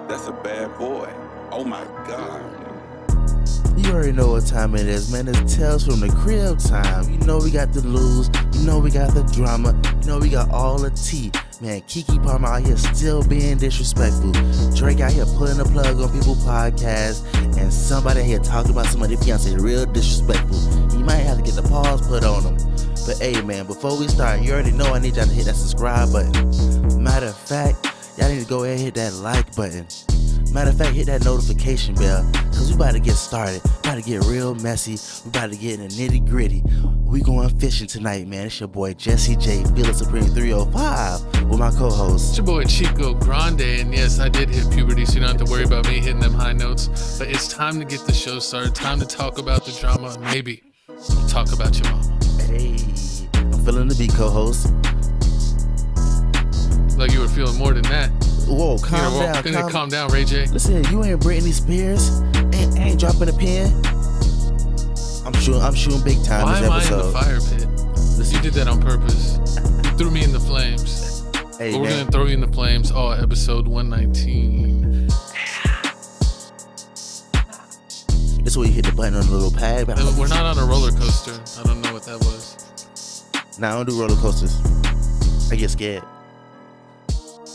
That's a bad boy. Oh my God. You already know what time it is, man. It's Tales from the Crib time. You know we got the news. You know we got the drama. You know we got all the tea. Man, Keke Palmer out here still being disrespectful. Drake out here putting a plug on people's podcasts. And somebody out here talking about somebody's fiance real disrespectful. You might have to get the pause put on them. But hey, man, before we start, you already know I need y'all to hit that subscribe button. Matter of fact, y'all need to go ahead and hit that like button. Matter of fact, hit that notification bell, cause we about to get started. About to get real messy. We about to get in the nitty gritty. We going fishing tonight, man. It's your boy Jesse J, Feeling Supreme 305 with my co-host. It's your boy Chico Grande, and yes, I did hit puberty, so you don't have to worry about me hitting them high notes. But it's time to get the show started. Time to talk about the drama, and maybe talk about your mama. Hey, I'm feeling the beat, co-host. Like you were feeling more than that. Whoa, calm down, Ray J. Listen, you ain't Britney Spears. Ain't dropping a pin. I'm shooting big time Why this episode. am I in the fire pit? Listen. You did that on purpose. You threw me in the flames. Hey, but we're gonna throw you in the flames all episode 119. This is where you hit the button on the little pad. We're not on a roller coaster. I don't know what that was. Nah, I don't do roller coasters. I get scared.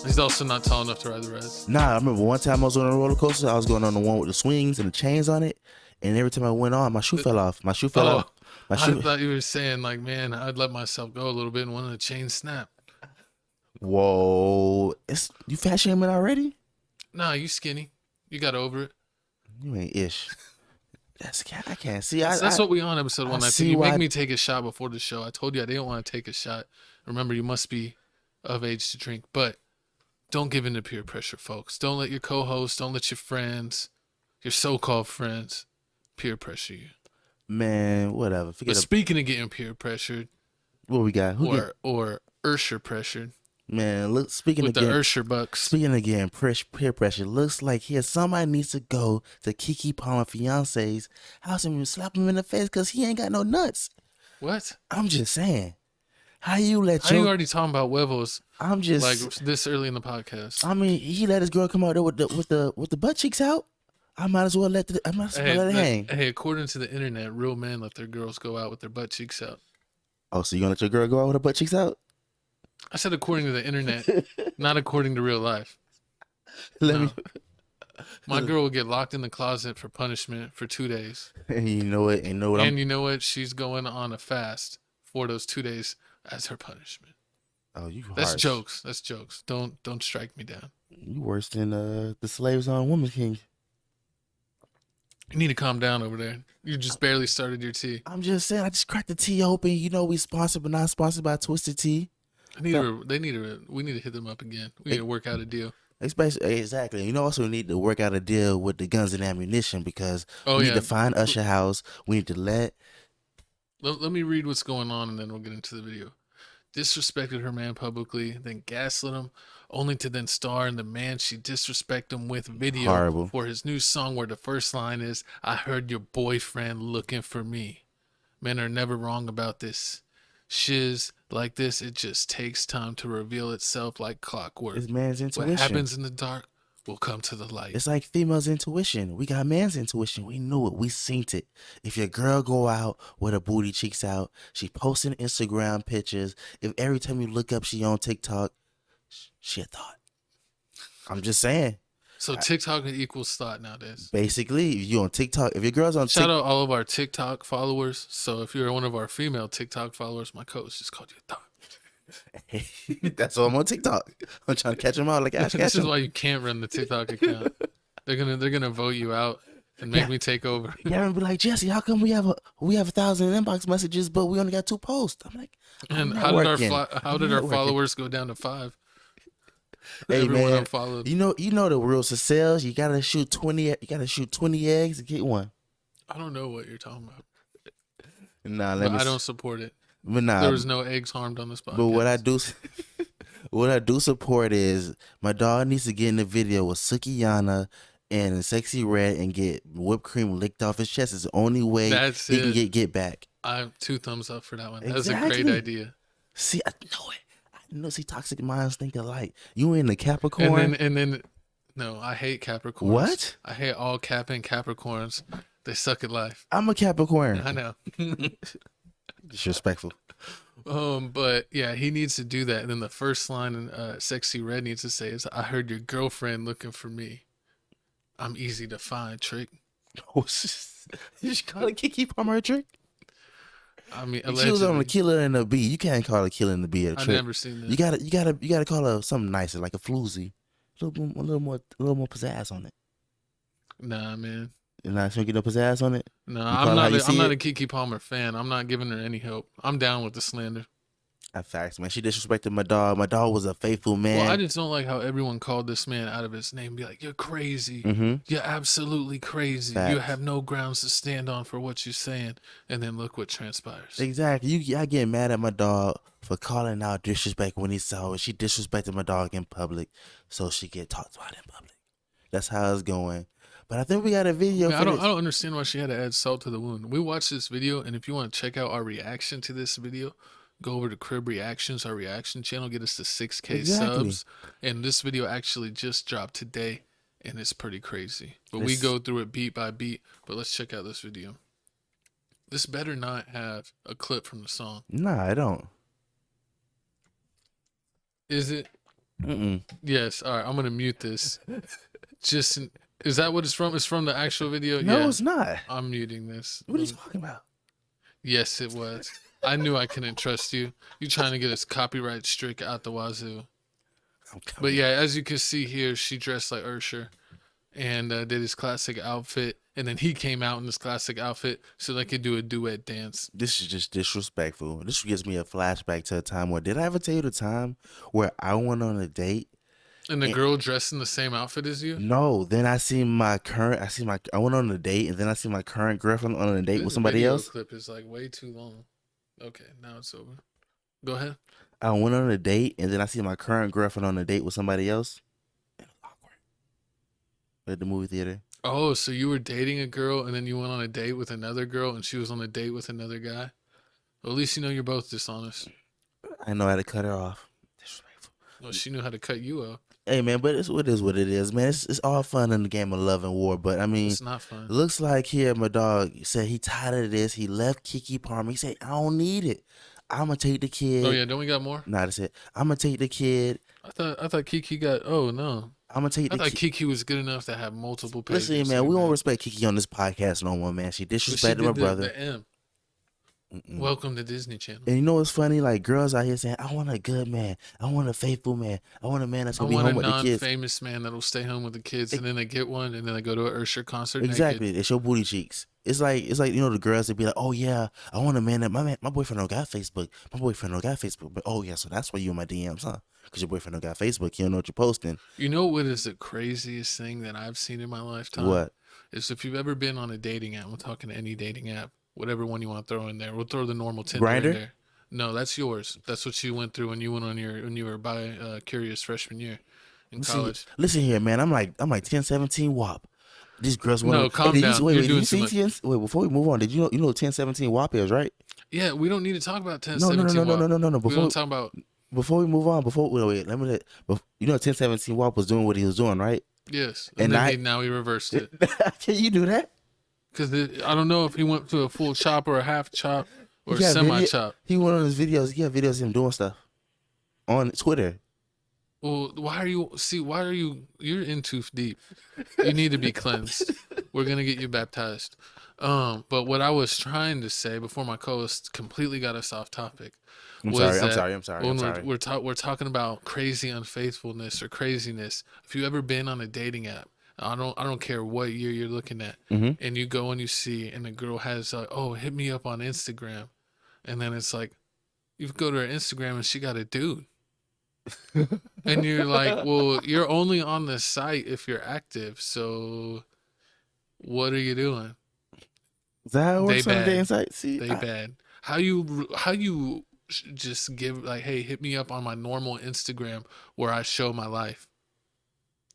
He's also not tall enough to ride the rides. Nah, I remember one time I was on a roller coaster. I was going on the one with the swings and the chains on it. And every time I went on, my shoe fell off. My shoe fell off. I thought you were saying, like, man, I'd let myself go a little bit and one of the chains snap. Whoa. You fat shaming already? Nah, you skinny. You got over it. You ain't ish. I can't see. That's what we on episode 119. You make me take a shot before the show. I told you I didn't want to take a shot. Remember, you must be of age to drink. But don't give in to peer pressure, folks. Don't let your co-host, don't let your friends, your so-called friends, peer pressure you. Man, whatever. Speaking of getting peer pressured, what we got? Or Ursher pressured. Man, look. Speaking with again, the Ursher bucks. Speaking again, peer pressure. Looks like here somebody needs to go to Keke Palmer fiance's house and slap him in the face because he ain't got no nuts. What? I'm just saying. How you already talking about huevos? I'm just like this early in the podcast. I mean, he let his girl come out there with the butt cheeks out. I might as well let it hang. Hey, according to the internet, real men let their girls go out with their butt cheeks out. Oh, so you gonna let your girl go out with her butt cheeks out? I said according to the internet, not according to real life. My girl will get locked in the closet for punishment for 2 days. And you know what? You know what? She's going on a fast for those 2 days as her punishment. Oh, you That's harsh. jokes. That's jokes. Don't strike me down. You worse than the slaves on Woman King. You need to calm down over there. You just barely started your tea. I'm just saying, I just cracked the tea open. You know we sponsored but not sponsored by Twisted Tea. We need to hit them up again. We need to work out a deal. Exactly. You know, also we need to work out a deal with the guns and ammunition because we need to find Usher House. We need to let me read what's going on and then we'll get into the video. Disrespected her man publicly, then gaslit him, only to then star in the man she disrespected him with video. Horrible. For his new song where the first line is, "I heard your boyfriend looking for me." Men are never wrong about this. Shiz like this, it just takes time to reveal itself like clockwork. It's man's intuition. What happens in the dark will come to the light. It's like female's intuition. We got man's intuition. We knew it. We seen it. If your girl go out with her booty cheeks out, she posting Instagram pictures. If every time you look up she on TikTok, she a thought. I'm just saying. So TikTok equals thought nowadays. Basically, if you on TikTok, if your girl's on TikTok. Shout out all of our TikTok followers. So if you're one of our female TikTok followers, my coach just called you a thought. That's why I'm on TikTok. I'm trying to catch them out like Ash. This is why you can't run the TikTok account. They're gonna vote you out and make me take over. Yeah, and be like, Jesse, how come we have 1,000 inbox messages, but we only got 2 posts? I'm like, and how did our followers go down to 5? Hey, everyone man, unfollowed. You know the rules of sales. You gotta shoot 20. You gotta shoot 20 eggs to get one. I don't know what you're talking about. Nah, I don't support it. But nah, there was no eggs harmed on this podcast. But what I do support is my dog needs to get in the video with Sukiyana and Sexy Red and get whipped cream licked off his chest. It's the only way he can get back. I have 2 thumbs up for that one. Exactly. That's a great idea. See, I know it. See, toxic minds think alike. You in the Capricorn, and then No, I hate Capricorns. What? I hate all Cap and Capricorns. They suck at life. I'm a Capricorn. I know. Disrespectful. But yeah, he needs to do that. And then the first line in Sexy Red needs to say is, "I heard your girlfriend looking for me. I'm easy to find, trick." You should call it Keke Palmer a trick. I mean, she was on the Killer and the Bee. You can't call a Killer and the Bee a trick. I've never seen that. You gotta call her something nicer, like a floozy, a little more pizzazz on it. Nah, man. You're not gonna get no pizzazz on it. No, I'm not a Keke Palmer fan. I'm not giving her any help. I'm down with the slander. Facts, man. She disrespected my dog. My dog was a faithful man. Well, I just don't like how everyone called this man out of his name. Be like, "You're crazy. You're absolutely crazy. Facts. You have no grounds to stand on for what you're saying." And then look what transpires. Exactly. I get mad at my dog for calling out disrespect when he saw it. She disrespected my dog in public, so she get talked about in public. That's how it's going. But I think we got a video. I don't understand why she had to add salt to the wound. We watched this video, and if you want to check out our reaction to this video, go over to Crib Reactions, our reaction channel, get us to 6K subs. And this video actually just dropped today, and it's pretty crazy. But we go through it beat by beat. But let's check out this video. This better not have a clip from the song. Nah, I don't. Is it? Yes. All right, I'm gonna mute this. Is that what it's from? It's from the actual video? No, yeah. It's not. I'm muting this. What are you talking about? Yes, it was. I knew I couldn't trust you. You trying to get us copyright strike out the wazoo. But yeah, as you can see here, she dressed like Usher and did his classic outfit. And then he came out in this classic outfit so they could do a duet dance. This is just disrespectful. This gives me a flashback to a time where, did I ever tell you the time where I went on a date? And the girl dressed in the same outfit as you? No. Then I went on a date, and then I see my current girlfriend on a date with somebody else. This clip is like way too long. Okay, now it's over. Go ahead. I went on a date, and then I see my current girlfriend on a date with somebody else. It was awkward. At the movie theater. Oh, so you were dating a girl, and then you went on a date with another girl, and she was on a date with another guy? Well, at least you know you're both dishonest. I know how to cut her off. Disrespectful. Well, she knew how to cut you off. Hey, man, but it is what it is, man. It's all fun in the game of love and war, but I mean, it's not fun. Looks like here my dog said he tired of this. He left Keke Palmer. He said, "I don't need it. I'm gonna take the kid." Oh yeah, don't we got more? Nah, that's it. I'm gonna take the kid. I thought Keke got. Oh no. I'm gonna take. I thought Keke was good enough to have multiple pages. Listen, man, we won't respect Keke on this podcast no more, man. She disrespected my brother. The M. Welcome to Disney Channel. And you know what's funny? Like, girls out here saying, "I want a good man. I want a faithful man. I want a man that's gonna be home with the kids. I want a non-famous man that'll stay home with the kids." And then they get one, and then they go to an Usher concert. Exactly. Naked. They show booty cheeks. It's like you know the girls that be like, "Oh yeah, I want a man that my boyfriend don't got Facebook. My boyfriend don't got Facebook." But oh yeah, so that's why you in my DMs, huh? Because your boyfriend don't got Facebook. He don't know what you're posting. You know what is the craziest thing that I've seen in my lifetime? What? Is if you've ever been on a dating app. We're talking any dating app. Whatever one you want to throw in there. We'll throw the normal Tinder in there. No, that's yours. That's what you went through when you went on when you were curious freshman year in college. Listen here, man. I'm like 1017 WAP. These girls want. No, calm down. Wait, before we move on, did you know 1017 WAP is, right? Yeah, we don't need to talk about 1017 WAP. No. We don't talk about. Before we move on, wait. Let me. You know 1017 WAP was doing what he was doing, right? Yes, and then now he reversed it. Can you do that? Because I don't know if he went to a full chop or a half chop or a semi-chop. He went on his videos. He had videos of him doing stuff on Twitter. Well, you're in too deep. You need to be cleansed. We're going to get you baptized. But what I was trying to say before my co-host completely got us off topic. I'm sorry. We're talking about crazy unfaithfulness or craziness. If you ever been on a dating app, I don't care what year you're looking at, and you go and you see, and the girl has hit me up on Instagram, and then it's like, you go to her Instagram and she got a dude, and you're like, well, you're only on the site if you're active, so what are you doing? Is that how it works on the dating site? See, bad. How you just give like, hey, hit me up on my normal Instagram where I show my life,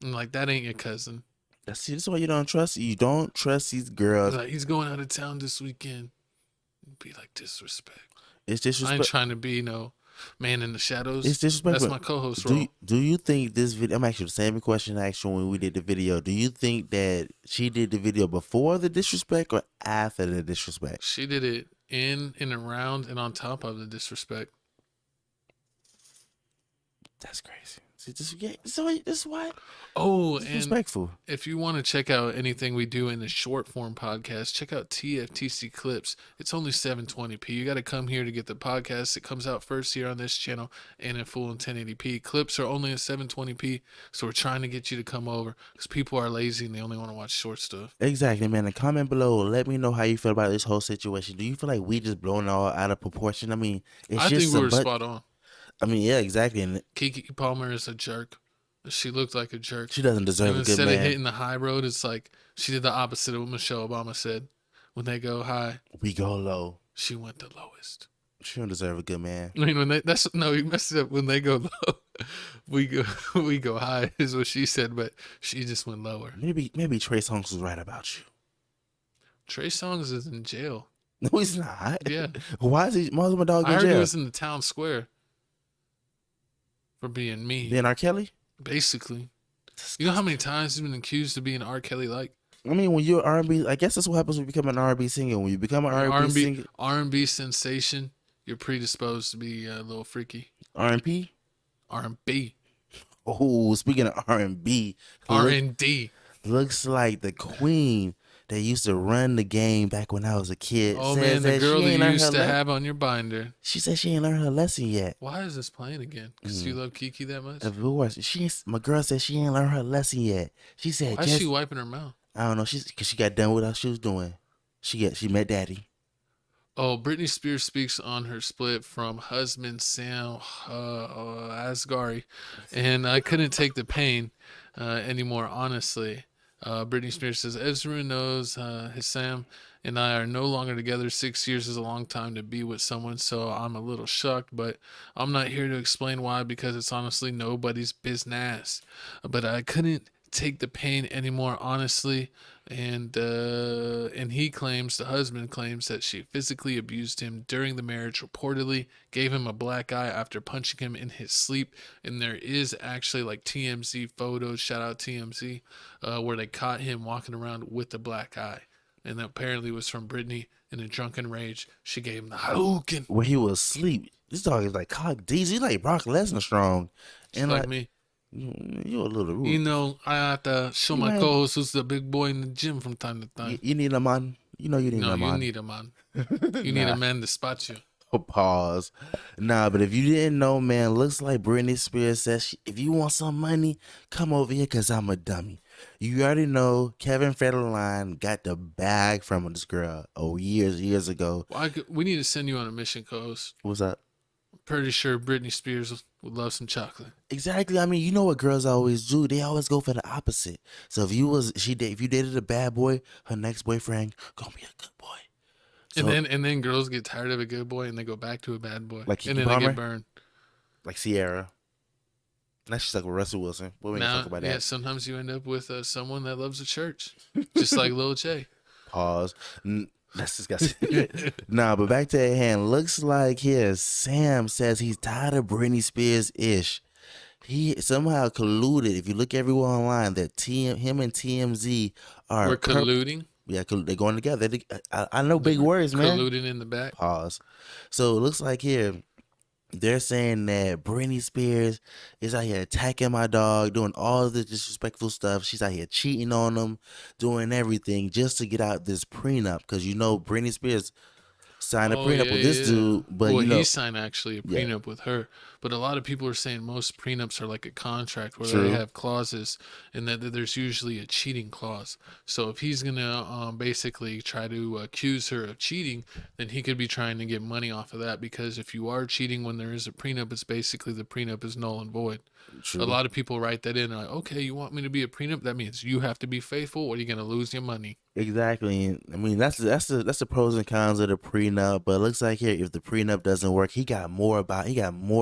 and like that ain't your cousin. This is why you don't trust. You don't trust these girls. Like, he's going out of town this weekend. Be like, disrespect. It's disrespect. I ain't trying to be Man in the Shadows. It's disrespectful. That's my co-host role. Do you think this video? I'm actually the same question I asked you when we did the video. Do you think that she did the video before the disrespect or after the disrespect? She did it in and around and on top of the disrespect. That's crazy. See, this is why. Oh, disrespectful. And if you want to check out anything we do in the short form podcast, check out TFTC Clips. It's only 720p. You got to come here to get the podcast. It comes out first here on this channel and in full in 1080p. Clips are only in 720p, so we're trying to get you to come over because people are lazy and they only want to watch short stuff. Exactly, man. And comment below. Let me know how you feel about this whole situation. Do you feel like we just blown it all out of proportion? I mean, I think we were spot on. I mean, yeah, exactly. And Keke Palmer is a jerk. She looked like a jerk. She doesn't deserve a good man. Instead of hitting the high road, it's like she did the opposite of what Michelle Obama said. When they go high, we go low. She went the lowest. She don't deserve a good man. I mean, you messed it up. When they go low, we go high is what she said, but she just went lower. Maybe Trey Songz was right about you. Trey Songz is in jail. No, he's not. Yeah. Why is my dog in jail? I heard he was in the town square. For being me. Being R. Kelly? Basically. You know how many times he's been accused of being R. Kelly-like? I mean, when you're R&B, I guess that's what happens when you become an R&B singer. When you become an R&B singer. R&B sensation, you're predisposed to be a little freaky. R&B? R&B. Oh, speaking of R&B. R&D. Looks like the queen that used to run the game back when I was a kid. Oh, man, the girl that you used to have on your binder. She said she ain't learned her lesson yet. Why is this playing again? Because you love Keke that much? Of course. My girl said she ain't learned her lesson yet. She said, why is she wiping her mouth? I don't know. Because she got done with what she was doing. She met daddy. Oh, Britney Spears speaks on her split from husband Sam Asghari. And I couldn't take the pain anymore, honestly. Britney Spears says, everyone knows his Sam and I are no longer together. 6 years is a long time to be with someone, so I'm a little shocked, but I'm not here to explain why because it's honestly nobody's business. But I couldn't take the pain anymore, honestly. And he claims, the husband claims that she physically abused him during the marriage, reportedly gave him a black eye after punching him in his sleep. And there is actually like TMZ photos, shout out TMZ, where they caught him walking around with the black eye. And that apparently was from Britney in a drunken rage. She gave him the Hadouken. When he was asleep. This dog is like cock D's. He's like Brock Lesnar strong. And like me. You're a little rude. You know, I have to show my co-host who's the big boy in the gym from time to time. You need a man. You know you need a man. No, you need a man. You need a man to spot you. Oh, pause. Nah, but if you didn't know, man, looks like Britney Spears says, if you want some money, come over here because I'm a dummy. You already know Kevin Federline got the bag from this girl years ago. Well, we need to send you on a mission, co-host. What's that? Pretty sure Britney Spears would love some chocolate. Exactly. I mean, you know what girls always do? They always go for the opposite. So if you dated a bad boy, her next boyfriend gonna be a good boy. So, and then girls get tired of a good boy and they go back to a bad boy. Like and then Palmer? They get burned. Like Sierra. Now she's like with Russell Wilson. But we ain't talk about that. Yeah, sometimes you end up with someone that loves the church, just like Lil J. Pause. That's disgusting. Nah, but back to the hand. Looks like here Sam says he's tired of Britney Spears ish. He somehow colluded. If you look everywhere online, that him and TMZ are We're colluding. Yeah, they're going together. I know big words, man. Colluding in the back. Pause. So it looks like here they're saying that Britney Spears is out here attacking my dog, doing all the disrespectful stuff. She's out here cheating on him, doing everything just to get out this prenup. Because you know Britney Spears signed a prenup with this dude, but he signed actually a prenup with her. But a lot of people are saying most prenups are like a contract where they have clauses, and that there's usually a cheating clause. So if he's gonna basically try to accuse her of cheating, then he could be trying to get money off of that. Because if you are cheating when there is a prenup, it's basically the prenup is null and void. True. A lot of people write that in like, okay, you want me to be a prenup? That means you have to be faithful, or you're gonna lose your money. Exactly. I mean, that's the pros and cons of the prenup. But it looks like here, if the prenup doesn't work, he got more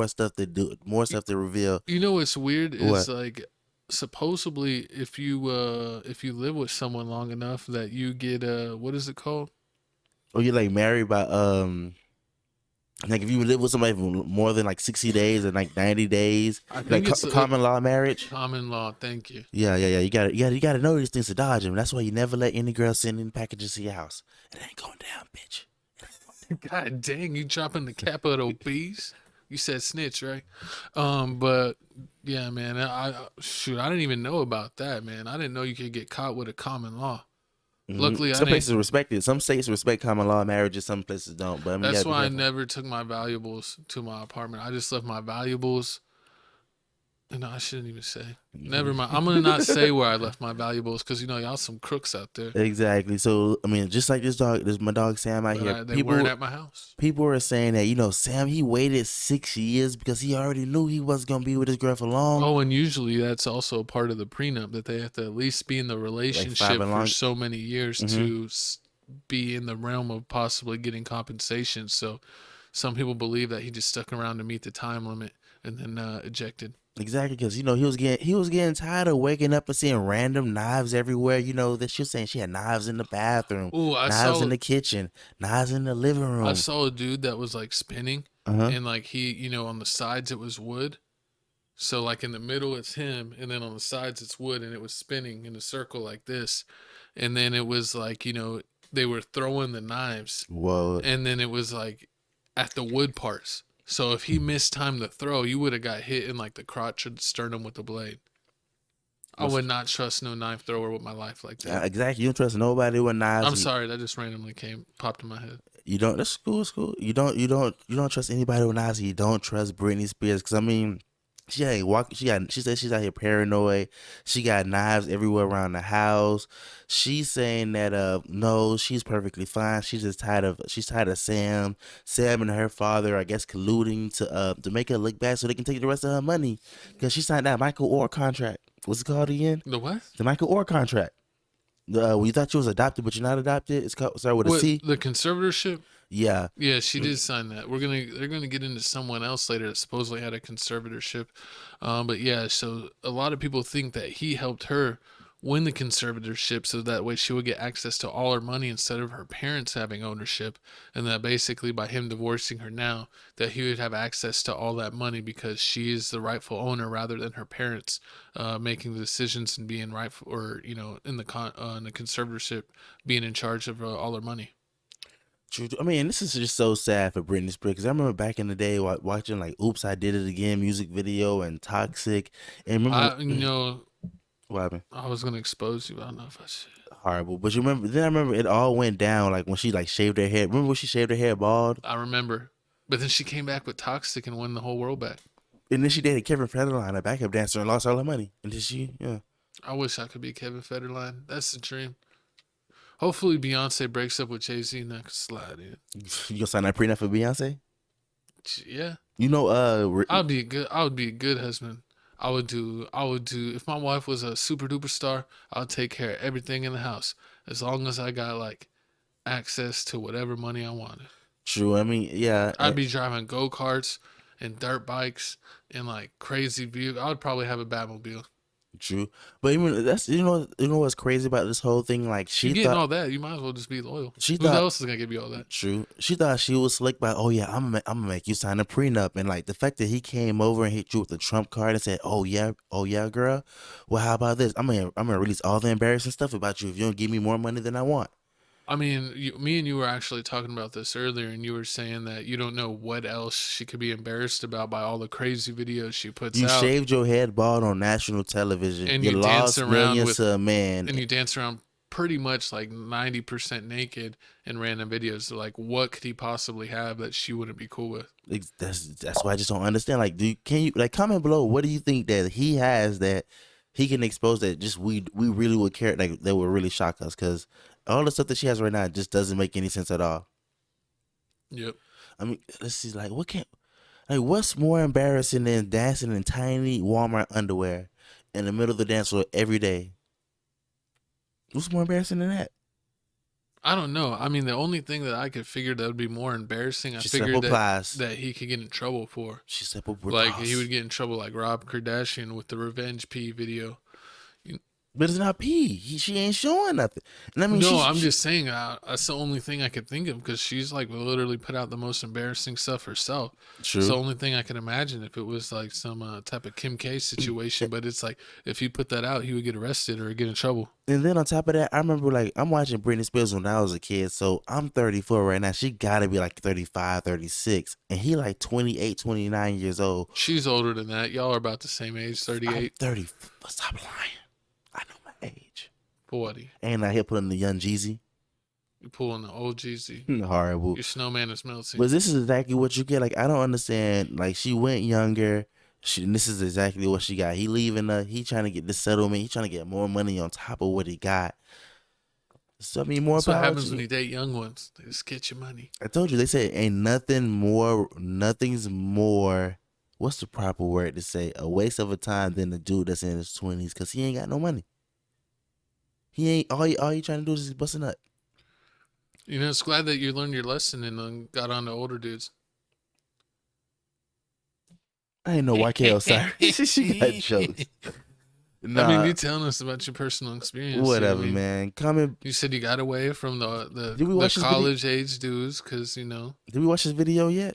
stuff to do, more stuff to reveal. You know what's weird is like supposedly if you live with someone long enough that you get what is it called? Oh, you're like married by Like if you live with somebody for more than like 60 days or like 90 days, I like think it's common law marriage. common law. Thank you. Yeah. You gotta know these things to dodge them. That's why you never let any girl send in packages to your house. It ain't going down, bitch. God dang, you dropping the capital B's? You said snitch, right? But yeah, man, I didn't even know about that, man. I didn't know you could get caught with a common law. Luckily, some places respect it. Some states respect common law marriages. Some places don't. But I mean, that's why I never took my valuables to my apartment. I just left my valuables. No, I shouldn't even say. Never mind. I'm gonna not say where I left my valuables because y'all some crooks out there. Exactly. So I mean, just like this my dog Sam out here. They weren't at my house. People are saying that Sam, he waited 6 years because he already knew he wasn't gonna be with his girl for long. Oh, and usually that's also part of the prenup that they have to at least be in the relationship for so many years to be in the realm of possibly getting compensation. So some people believe that he just stuck around to meet the time limit and then ejected. Exactly, because he was getting tired of waking up and seeing random knives everywhere. That she was saying she had knives in the bathroom, knives in the kitchen, knives in the living room. I saw a dude that was like spinning, and like he, on the sides it was wood. So like in the middle it's him, and then on the sides it's wood, and it was spinning in a circle like this, and then it was like they were throwing the knives. Whoa! And then it was like at the wood parts. So if he missed time to throw, you would have got hit in like the crotch or the sternum with the blade. I would not trust no knife thrower with my life like that. Exactly. You don't trust nobody with knives. I'm sorry, that just randomly popped in my head. You don't. That's cool. It's cool. You don't trust anybody with knives. You don't trust Britney Spears because I mean, she said she's out here paranoid. She got knives everywhere around the house. She's saying that no, she's perfectly fine. She's tired of Sam and her father, I guess, colluding to make her look bad so they can take the rest of her money because she signed that Michael Orr contract. What's it called again? The what? The Michael Orr contract. You thought you was adopted, but you're not adopted. It's called start with a C. The conservatorship. Yeah. Yeah, she did sign that. They're gonna get into someone else later that supposedly had a conservatorship. But yeah, so a lot of people think that he helped her win the conservatorship so that way she would get access to all her money instead of her parents having ownership, and that basically by him divorcing her now that he would have access to all that money because she is the rightful owner rather than her parents making the decisions and being rightful or in the conservatorship being in charge of all her money. True. I mean, this is just so sad for Britney Spears because I remember back in the day watching like "Oops, I Did It Again" music video and "Toxic," and remember what happened? I was gonna expose you. I don't know if I should. Horrible, but you remember? Then I remember it all went down like when she like shaved her hair. Remember when she shaved her hair bald? I remember, but then she came back with "Toxic" and won the whole world back. And then she dated Kevin Federline, a backup dancer, and lost all her money. And then yeah. I wish I could be Kevin Federline. That's the dream. Hopefully Beyonce breaks up with Jay-Z and I can slide in. You gonna sign that prenup for Beyonce? Yeah. I would be a good husband. I would do if my wife was a super duper star, I would take care of everything in the house as long as I got like access to whatever money I wanted. True. I mean, yeah. I'd be driving go-karts and dirt bikes and like crazy view. I would probably have a Batmobile. True, but even that's what's crazy about this whole thing. Like she getting all that, you might as well just be loyal. Who else is gonna give you all that? True, she thought she was slick by. Oh yeah, I'm gonna make you sign a prenup, and like the fact that he came over and hit you with a trump card and said, oh yeah, girl. Well, how about this? I'm gonna release all the embarrassing stuff about you if you don't give me more money than I want. I mean, me and you were actually talking about this earlier, and you were saying that you don't know what else she could be embarrassed about by all the crazy videos she puts out. You shaved your head bald on national television, and you lost millions to a man, and you dance around pretty much like 90% naked in random videos. So like, what could he possibly have that she wouldn't be cool with? That's why I just don't understand. Like, can you comment below? What do you think that he has that he can expose that just we really would care, like that would really shock us? Because all the stuff that she has right now just doesn't make any sense at all. Yep. I mean, let's see. Like, what's more embarrassing than dancing in tiny Walmart underwear in the middle of the dance floor every day? What's more embarrassing than that? I don't know. I mean, the only thing that I could figure that would be more embarrassing, I figured that he could get in trouble for. She said, like he would get in trouble, like Rob Kardashian with the Revenge P video. But it's not P. She ain't showing nothing. And I mean, no, I'm just saying that's the only thing I could think of because she's like literally put out the most embarrassing stuff herself. True. It's the only thing I can imagine if it was like some type of Kim K situation. But it's like if he put that out, he would get arrested or get in trouble. And then on top of that, I remember like I'm watching Britney Spears when I was a kid. So I'm 34 right now. She got to be like 35, 36. And he like 28, 29 years old. She's older than that. Y'all are about the same age, 38. I'm 30. Stop lying. I know my age. 40. And I hit put in the young Jeezy. You pulling the old Jeezy. Horrible. Your snowman is melting. But this is exactly what you get. Like, I don't understand. Like, she went younger. And this is exactly what she got. He leaving her. He trying to get this settlement. He trying to get more money on top of what he got. So, I mean, more That's what happens you. when you date young ones. They just get your money. I told you. They say ain't nothing's more, what's the proper word to say? A waste of a time than the dude that's in his 20s because he ain't got no money. He ain't, all he trying to do is just bust a nut. You know, it's glad that you learned your lesson and got on to older dudes. I ain't know YKL sorry. She got jokes. Nah, I mean, you telling us about your personal experience. Whatever, I mean, man. Comment. You said you got away from the college age dudes because, you know. Did we watch this video yet?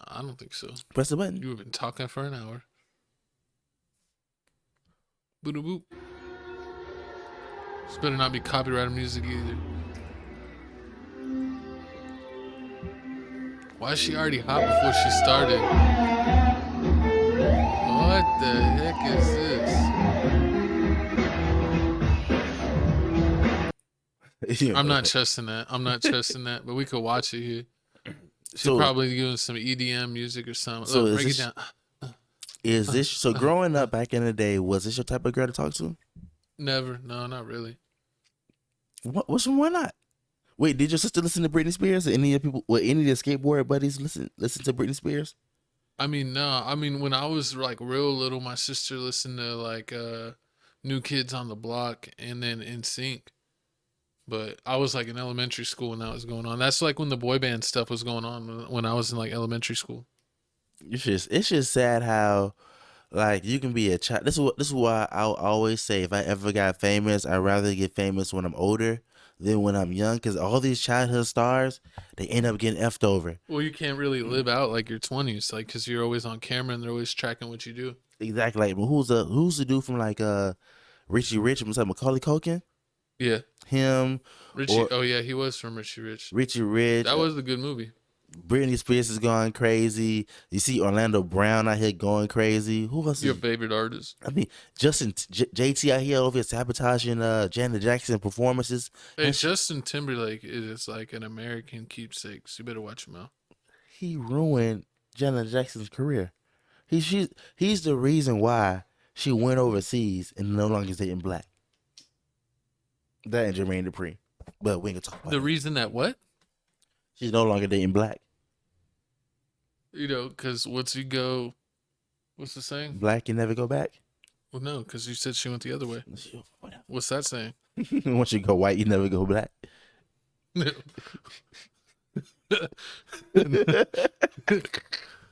I don't think so. Press the button. You've been talking for an hour. Boop-a-boop. This better not be copyrighted music either. Why is she already hot before she started? What the heck is this? Yeah. I'm not trusting that. But we could watch it here. She's probably doing some EDM music or something. So break it down. Is this so? Growing up back in the day, was this your type of girl to talk to? Never. No, not really. Why not? Wait, did your sister listen to Britney Spears? Or any of the people? Any of the skateboard buddies listen to Britney Spears? I mean, no. I mean, when I was like real little, my sister listened to like New Kids on the Block and then NSYNC. But I was like in elementary school when that was going on. That's like when the boy band stuff was going on when I was in like elementary school. It's just sad how like you can be a child. This is why I always say if I ever got famous, I'd rather get famous when I'm older than when I'm young. Because all these childhood stars, they end up getting effed over. Well, you can't really live out like your 20s, like because you're always on camera and they're always tracking what you do. Exactly. Like, but who's the dude from like Richie Rich? Was that Macaulay Culkin? Yeah. Him. Richie. Oh yeah, he was from Richie Rich. Richie Rich. That was a good movie. Britney Spears is going crazy. You see Orlando Brown out here going crazy. Who else? Your favorite artist? I mean, Justin JT out here over here sabotaging Janet Jackson performances. Hey, Justin Timberlake is like an American keepsake. So you better watch him out. He ruined Janet Jackson's career. He's the reason why she went overseas and no longer is dating black. That and Jermaine Dupri. But we ain't gonna talk about the reason that what? She's no longer dating black. You know, because once you go, what's the saying? Black, you never go back? Well, no, because you said she went the other way. What's that saying? Once you go white, you never go black.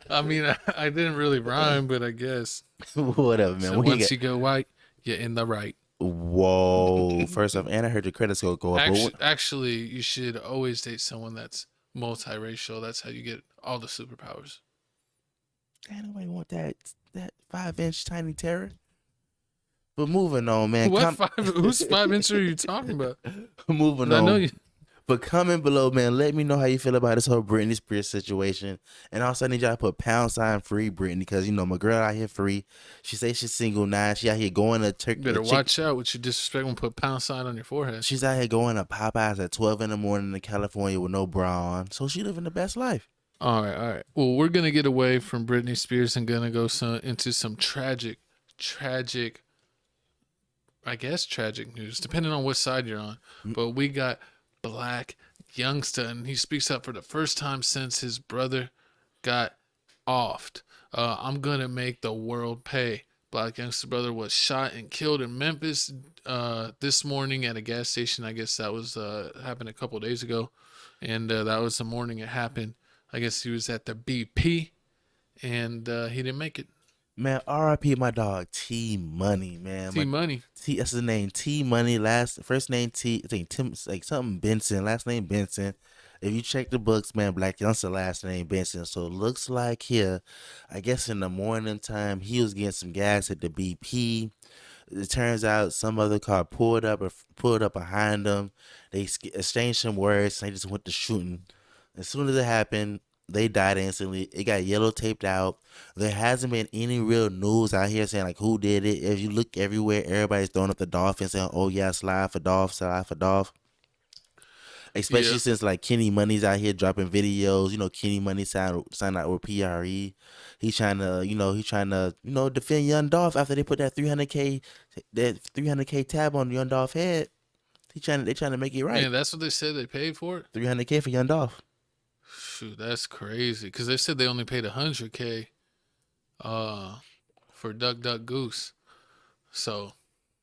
I mean, I didn't really rhyme, but I guess. Whatever, man. So once you go white, you're in the right. Whoa. First off, and I heard your credit score go up. Actually, you should always date someone that's multiracial. That's how you get all the superpowers. Ain't nobody want that 5-inch tiny terror. But moving on, man. Whose 5-inch are you talking about? Moving on. I know you. But comment below, man. Let me know how you feel about this whole Britney Spears situation. And also, I need y'all to put # free Britney because, you know, my girl out here free. She say she's single now. She out here going to Turkey. Better watch out with your disrespect when put # on your forehead. She's out here going to Popeyes at 12 in the morning in California with no bra on. So she living the best life. All right. Well, we're going to get away from Britney Spears and going to go into some tragic, I guess tragic news, depending on what side you're on. But we got Black Youngsta, and he speaks up for the first time since his brother got offed. I'm gonna make the world pay. Black Youngsta brother was shot and killed in Memphis this morning at a gas station. I guess that was happened a couple days ago, and that was the morning it happened. I guess he was at the BP, and he didn't make it. Man, R.I.P. my dog T Money, man. T Money. T, that's his name. T Money. First name T. I think Tim, like something Benson. Last name Benson. If you check the books, man, Black Youngster last name Benson. So it looks like here, I guess in the morning time, he was getting some gas at the BP. It turns out some other car pulled up behind them. They exchanged some words. And they just went to shooting. As soon as it happened, they died instantly. It got yellow taped out. There hasn't been any real news out here saying like who did it. If you look everywhere, everybody's throwing up the Dolphin saying, "Oh yeah, slide for Dolph, slide for Dolph." Especially Yeah. since like Kenny Money's out here dropping videos. You know, Kenny Money signed out with PRE. He's trying to defend Young Dolph after they put that 300K tab on Young Dolph head. They trying to make it right. Man, that's what they said they paid for it. 300K for Young Dolph. Shoot, that's crazy. Because they said they only paid 100K, for Duck Duck Goose. So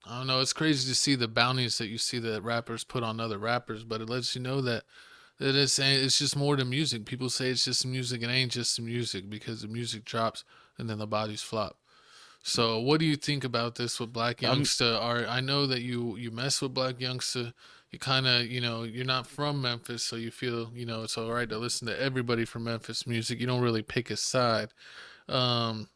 I don't know. It's crazy to see the bounties that you see that rappers put on other rappers, but it lets you know that it's just more than music. People say it's just music. It ain't just music because the music drops and then the bodies flop. So what do you think about this with Black Youngsta? I know that you mess with Black Youngsta. You kind of, you're not from Memphis, so you feel, it's all right to listen to everybody from Memphis music. You don't really pick a side. Um,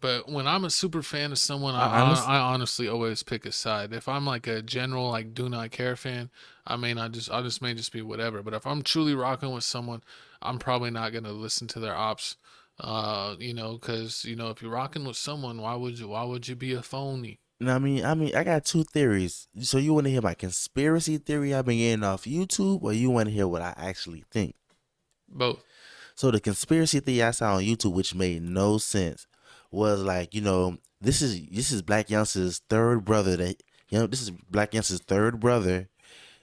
but when I'm a super fan of someone, I honestly always pick a side. If I'm like a general like do not care fan, I just may just be whatever. But if I'm truly rocking with someone, I'm probably not gonna listen to their ops. Because if you're rocking with someone, why would you be a phony? I got two theories. So you want to hear my conspiracy theory I've been getting off YouTube, or you want to hear what I actually think? Both. So the conspiracy theory I saw on YouTube, which made no sense, was like, this is Black Youngster's third brother. This is Black Youngster's third brother.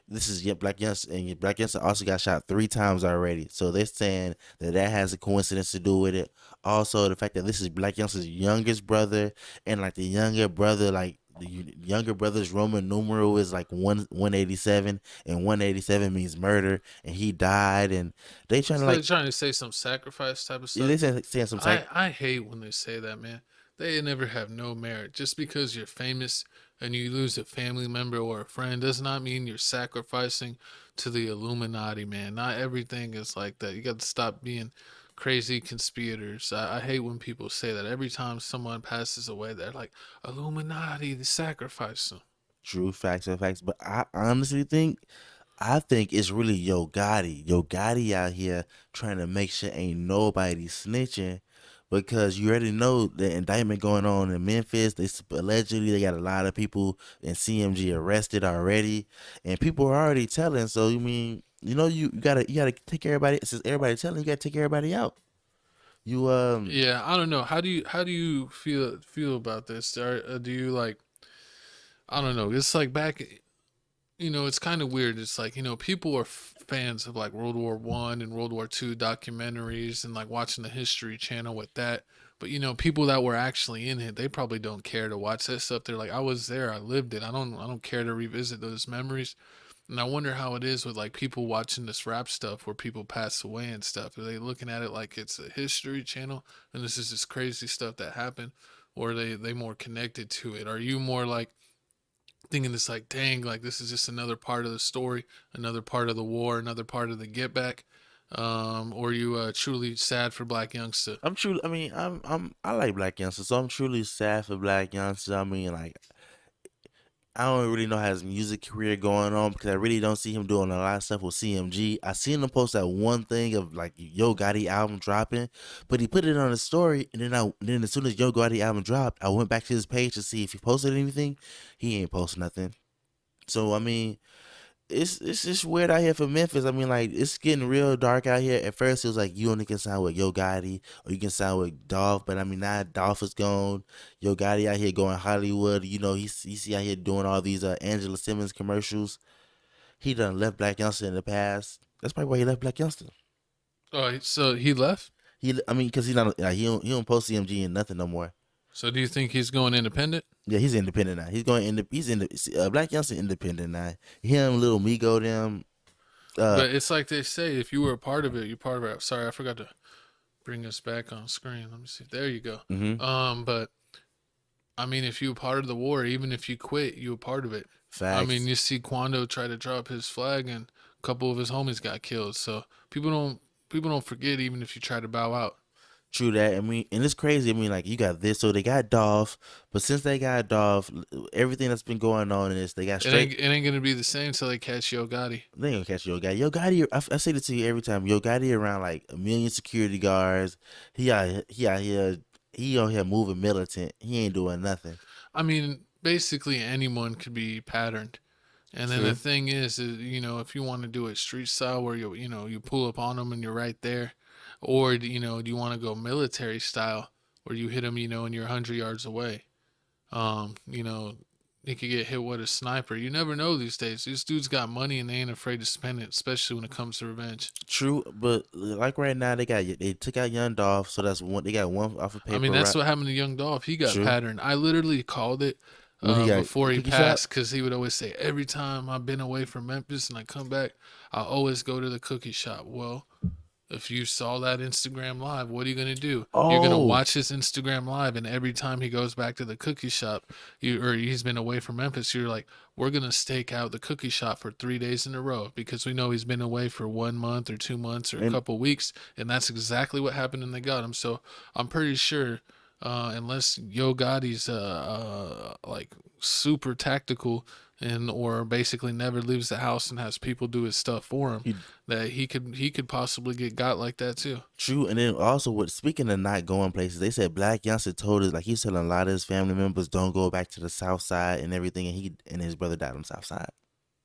This is Black Youngster, and Black Youngster also got shot 3 times already. So they're saying that has a coincidence to do with it. Also, the fact that this is Black Youngster's youngest brother, and like the younger brother, like the younger brother's Roman numeral is like 187, and 187 means murder, and he died, and they trying to So they're like trying to say some sacrifice type of stuff. they saying some I hate when they say that, man. They never have no merit. Just because you're famous and you lose a family member or a friend does not mean you're sacrificing to the Illuminati, man. Not everything is like that. You got to stop being crazy conspirators. I hate when people say that. Every time someone passes away, they're like, Illuminati, they sacrifice them. true facts and facts. But I think it's really Yo Gotti. Yo Gotti out here trying to make sure ain't nobody snitching, because you already know the indictment going on in Memphis. Allegedly they got a lot of people in CMG arrested already, and people are already telling. So you gotta take everybody. Since everybody telling, you gotta take everybody out. You Yeah, I don't know. How do you feel about this? Do you like? I don't know. It's like back. It's kind of weird. It's like, people are fans of like World War One and World War Two documentaries and like watching the History Channel with that. But people that were actually in it, they probably don't care to watch that stuff. They're like, I was there, I lived it. I don't care to revisit those memories. And I wonder how it is with like people watching this rap stuff where people pass away and stuff. Are they looking at it like it's a History Channel and this is just crazy stuff that happened, or are they more connected to it? Are you more like thinking it's like, dang, like this is just another part of the story, another part of the war, another part of the get back? Or are you truly sad for Black Youngster? I'm truly. I like Black Youngster, so I'm truly sad for Black Youngster. Like I don't really know how his music career going on, because I really don't see him doing a lot of stuff with CMG. I seen him post that one thing of like Yo Gotti album dropping, but he put it on his story, and then as soon as Yo Gotti album dropped, I went back to his page to see if he posted anything. He ain't post nothing. So it's just weird out here for Memphis. Like it's getting real dark out here. At first, it was like you only can sign with Yo Gotti or you can sign with Dolph, but now Dolph is gone. Yo Gotti out here going Hollywood. He's out here doing all these Angela Simmons commercials. He done left Black Youngster in the past. That's probably why he left Black Youngster. Oh, so he left. Because he don't post CMG and nothing no more. So do you think he's going independent? Yeah, he's independent now. He's in the Black Youngster independent now. Him, Little Migo, them. But it's like they say, if you were a part of it, you're part of it. Sorry, I forgot to bring us back on screen. Let me see. There you go. Mm-hmm. But I mean, if you were part of the war, even if you quit, you were part of it. Facts. I mean, you see Quando try to drop his flag, and a couple of his homies got killed. So people don't forget, even if you try to bow out. True that. I mean, and it's crazy. I mean, like, you got this, so they got Dolph, but since they got Dolph, everything that's been going on in this, they got straight. It ain't gonna be the same till they catch Yo Gotti. They ain't gonna catch Yo Gotti. Yo Gotti, I say this to you every time. Yo Gotti around like 1,000,000 security guards. He out here. He on here moving militant. He ain't doing nothing. I mean, basically anyone could be patterned. And then the thing is, you know, if you want to do it street style where you pull up on them and you're right there, or do you want to go military style where you hit them, and you're 100 yards away. He could get hit with a sniper. You never know these days. These dudes got money and they ain't afraid to spend it, especially when it comes to revenge. True, but like right now they took out Young Dolph, so that's one. They got one off of paper. I mean, that's what happened to Young Dolph. He got patterned. I literally called it before he passed because he would always say, every time I've been away from Memphis and I come back, I always go to the cookie shop. Well, if you saw that Instagram live, what are you going to do? You're going to watch his Instagram live, and every time he goes back to the cookie shop, or he's been away from Memphis, you're like, we're going to stake out the cookie shop for 3 days in a row because we know he's been away for 1 month or 2 months or a couple weeks, and that's exactly what happened and they got him. So I'm pretty sure unless Yo Gotti's like super tactical or basically never leaves the house and has people do his stuff for him, that he could possibly get got like that too. True, and then also speaking of not going places, they said Black Youngster told us, like, he's telling a lot of his family members don't go back to the South Side and everything, and he and his brother died on the South Side.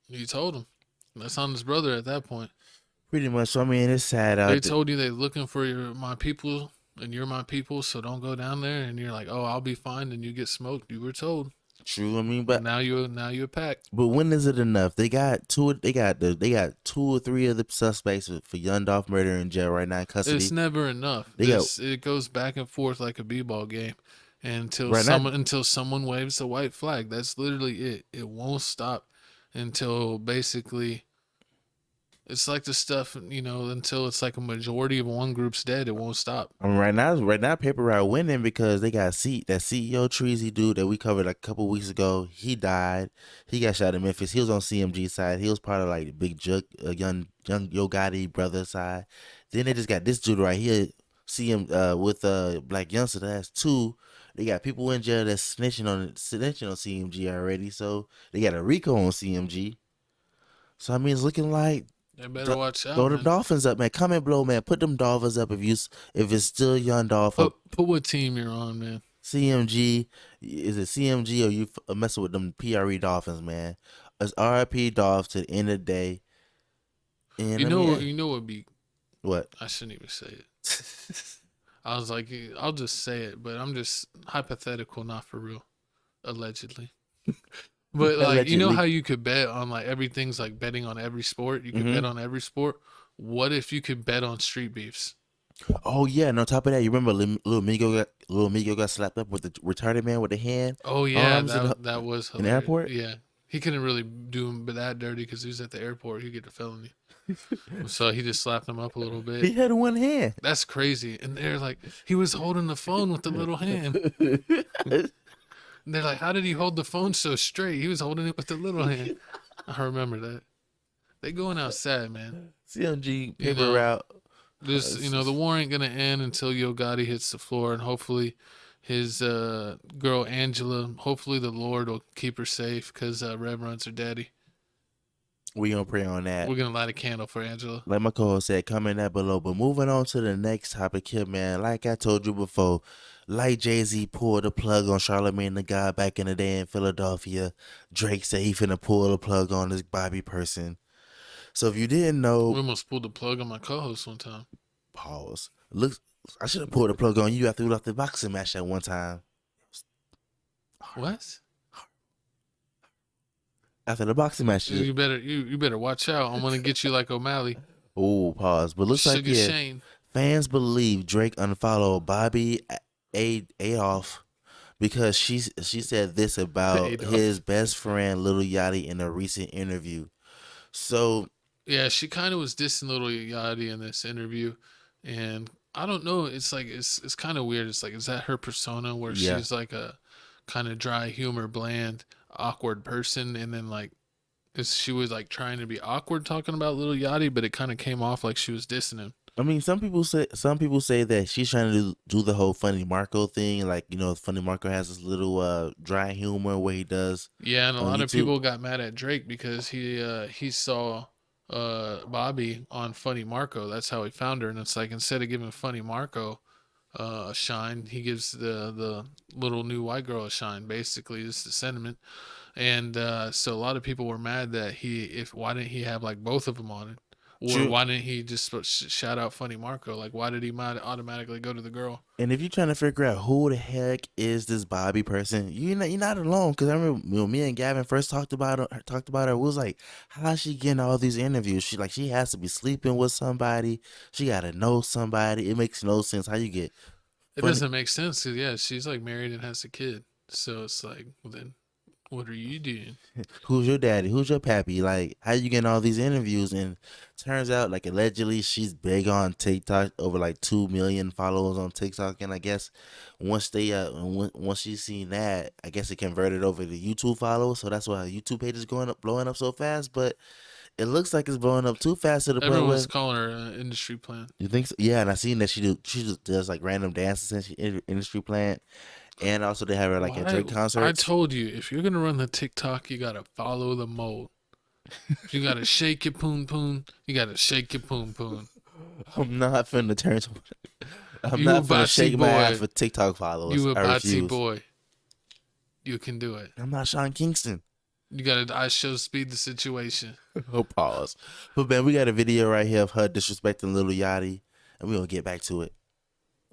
He told him. That's on his brother at that point. Pretty much. So I mean, it's sad out. They told you they're looking for my people, and you're my people, so don't go down there. And you're like, oh, I'll be fine, and you get smoked. You were told. True, I mean, but now you're packed. But when is it enough? They got two or three of the suspects for Young Dolph murder in jail right now in custody. It's never enough. It goes back and forth like a b-ball game until someone waves the white flag. That's literally it. It won't stop until basically. It's like the stuff, until it's like a majority of one group's dead, it won't stop. I mean, right now, paper route winning because they got that CEO Treasy dude that we covered like a couple weeks ago. He died. He got shot in Memphis. He was on CMG side. He was part of like the big young Yo Gotti brother side. Then they just got this dude right here, with Black Youngster. That's two. They got people in jail that's snitching on CMG already. So they got a RICO on CMG. So I mean, it's looking like. They better watch out. Throw them Dolphins up, man. Come and blow, man. Put them Dolphins up if it's still Young Dolph. Put what team you're on, man. CMG. Is it CMG or you messing with them PRE Dolphins, man? It's RIP Dolph to the end of the day. And you know what be what? I shouldn't even say it. I was like, I'll just say it, but I'm just hypothetical, not for real. Allegedly. But like, allegedly. You know how you could bet on like everything's like betting on every sport? You could bet on every sport. What if you could bet on street beefs? Oh yeah, and on top of that, you remember Lil Migo got slapped up with the retarded man with the hand? Oh yeah, that was hilarious. In the airport? Yeah. He couldn't really do him that dirty because he was at the airport. He'd get a felony. So he just slapped him up a little bit. He had one hand. That's crazy. And they're like, he was holding the phone with the little hand. And they're like, how did he hold the phone so straight? He was holding it with the little hand. I remember that. They going outside, man. CMG paper route. The war ain't gonna end until Yo Gotti hits the floor, and hopefully his girl Angela, hopefully the Lord will keep her safe because Rev runs her daddy. We gonna pray on that. We're gonna light a candle for Angela. Like my co-host said, comment that below. But moving on to the next topic here, man. Like I told you before, like Jay-Z pulled the plug on Charlamagne the God back in the day in Philadelphia, Drake said he finna pull the plug on this Bobby person. So if you didn't know, we almost pulled the plug on my co-host one time. Pause. Look, I should have pulled the plug on you after we left the boxing match that one time. What? After the boxing match, you better watch out. I'm gonna get you like O'Malley. Oh, pause. But looks Sugar like Shane. Fans believe Drake unfollowed Bobbi Althoff because she said this about his best friend Lil Yachty in a recent interview. So yeah, she kind of was dissing Lil Yachty in this interview, and I don't know. It's like it's kind of weird. It's like, is that her persona where Yeah. she's like a kind of dry humor, bland, awkward person, and then like she was like trying to be awkward talking about Lil Yachty, but it kind of came off like she was dissing him. I mean, some people say that she's trying to do the whole Funny Marco thing. Like, you know, Funny Marco has this little dry humor where he does. Yeah, and a lot YouTube. of people got mad at Drake because he saw Bobby on Funny Marco. That's how he found her, and it's like, instead of giving Funny Marco a shine, he gives the little new white girl a shine. Basically, this is the sentiment. And so a lot of people were mad that why didn't he have like both of them on it? Or True. why didn't he just shout out Funny Marco? Like, why did he automatically go to the girl? And if you're trying to figure out who the heck is this Bobby person, you're not alone. Because I remember when me and Gavin first talked about her, it was like, how's she getting all these interviews? She has to be sleeping with somebody. She got to know somebody. It makes no sense. How you get? It doesn't make sense. Cause yeah, she's like married and has a kid. So it's like, well, then what are you doing? Who's your daddy? Who's your pappy? Like, how you getting all these interviews? And turns out, like, allegedly, she's big on TikTok, over like 2 million followers on TikTok. And I guess once she's seen that, I guess it converted over to YouTube followers. So that's why her YouTube page is blowing up so fast. But it looks like it's blowing up too fast to the point where everyone's calling her an industry plant. You think so? Yeah, and I seen that she just does like random dances and she industry plant. And also they have her like at Drake concerts. I told you, if you're gonna run the TikTok, you gotta follow the mode. You gotta shake your poon poon. You gotta shake your poon poon. I'm not finna turn to. I'm not finna shake my ass for TikTok followers. You a botsy boy. You can do it. I'm not Sean Kingston. You gotta I show speed the situation. Oh, pause. But man, we got a video right here of her disrespecting Lil Yachty, and we're gonna get back to it.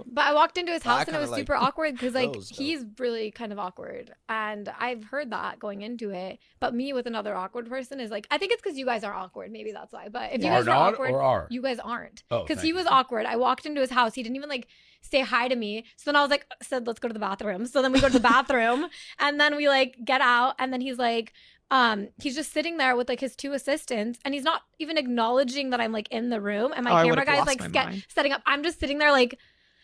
But I walked into his house and it was super awkward because like he's really kind of awkward, and I've heard that going into it. But me with another awkward person is like, I think it's because you guys are awkward. Maybe that's why. But if you guys are awkward, you guys aren't. Because he was awkward. I walked into his house. He didn't even like say hi to me. So then I was like, said, let's go to the bathroom. So then we go to the bathroom and then we like get out, and then he's like, he's just sitting there with like his two assistants, and he's not even acknowledging that I'm like in the room, and my camera guy's like setting up. I'm just sitting there like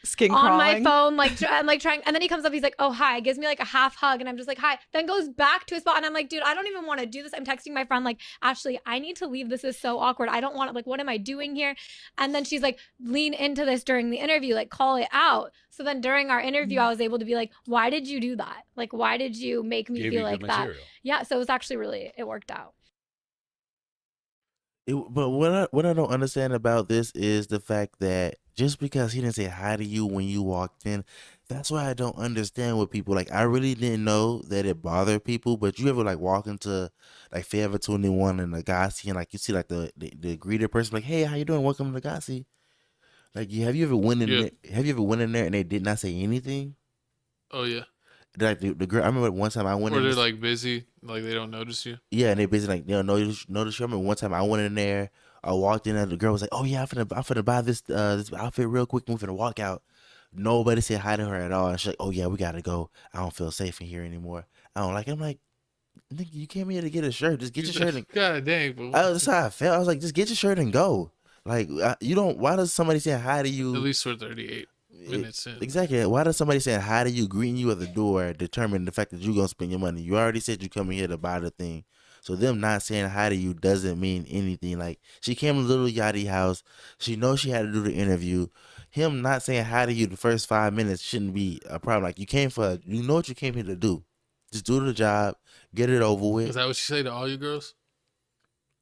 skin on crawling. my phone, like I'm like trying, and then he comes up, he's like, oh hi, gives me like a half hug, and I'm just like hi, then goes back to his spot, and I'm like, dude, I don't even want to do this. I'm texting my friend like, Ashley, I need to leave, this is so awkward, I don't want to, like, what am I doing here? And then she's like, lean into this during the interview, like call it out. So then during our interview I was able to be like, why did you do that? Like, why did you make me feel like that? Yeah, so it was actually really, it worked out. But what I don't understand about this is the fact that just because he didn't say hi to you when you walked in, that's why I don't understand what people like. I really didn't know that it bothered people. But you ever like walk into like Forever 21 and Legacy, and like you see like the greeter person like, hey, how you doing? Welcome to Legacy. Like, have you ever went in there? Have you ever went in there and they did not say anything? Oh yeah. Like the girl, I remember one time I went in. Or they're like busy, like they don't notice you. Yeah, and they're busy, like they don't notice you. I remember one time I went in there, I walked in, and the girl was like, "Oh yeah, I'm finna buy this outfit real quick. I'm finna walk out." Nobody said hi to her at all, and she's like, "Oh yeah, we gotta go. I don't feel safe in here anymore. I don't like it." I'm like, "Nigga, you came here to get a shirt. Just get your shirt." And God dang! That's how I felt. I was like, "Just get your shirt and go." Like, you don't. Why does somebody say hi to you? At least for 38 minutes in. Exactly. Why does somebody say hi to you, greeting you at the door, determine the fact that you're gonna spend your money? You already said you coming here to buy the thing. So them not saying hi to you doesn't mean anything. Like, she came to Lil Yachty house. She knows she had to do the interview. Him not saying hi to you the first 5 minutes shouldn't be a problem. Like, you know what you came here to do. Just do the job, get it over with. Is that what you say to all you girls?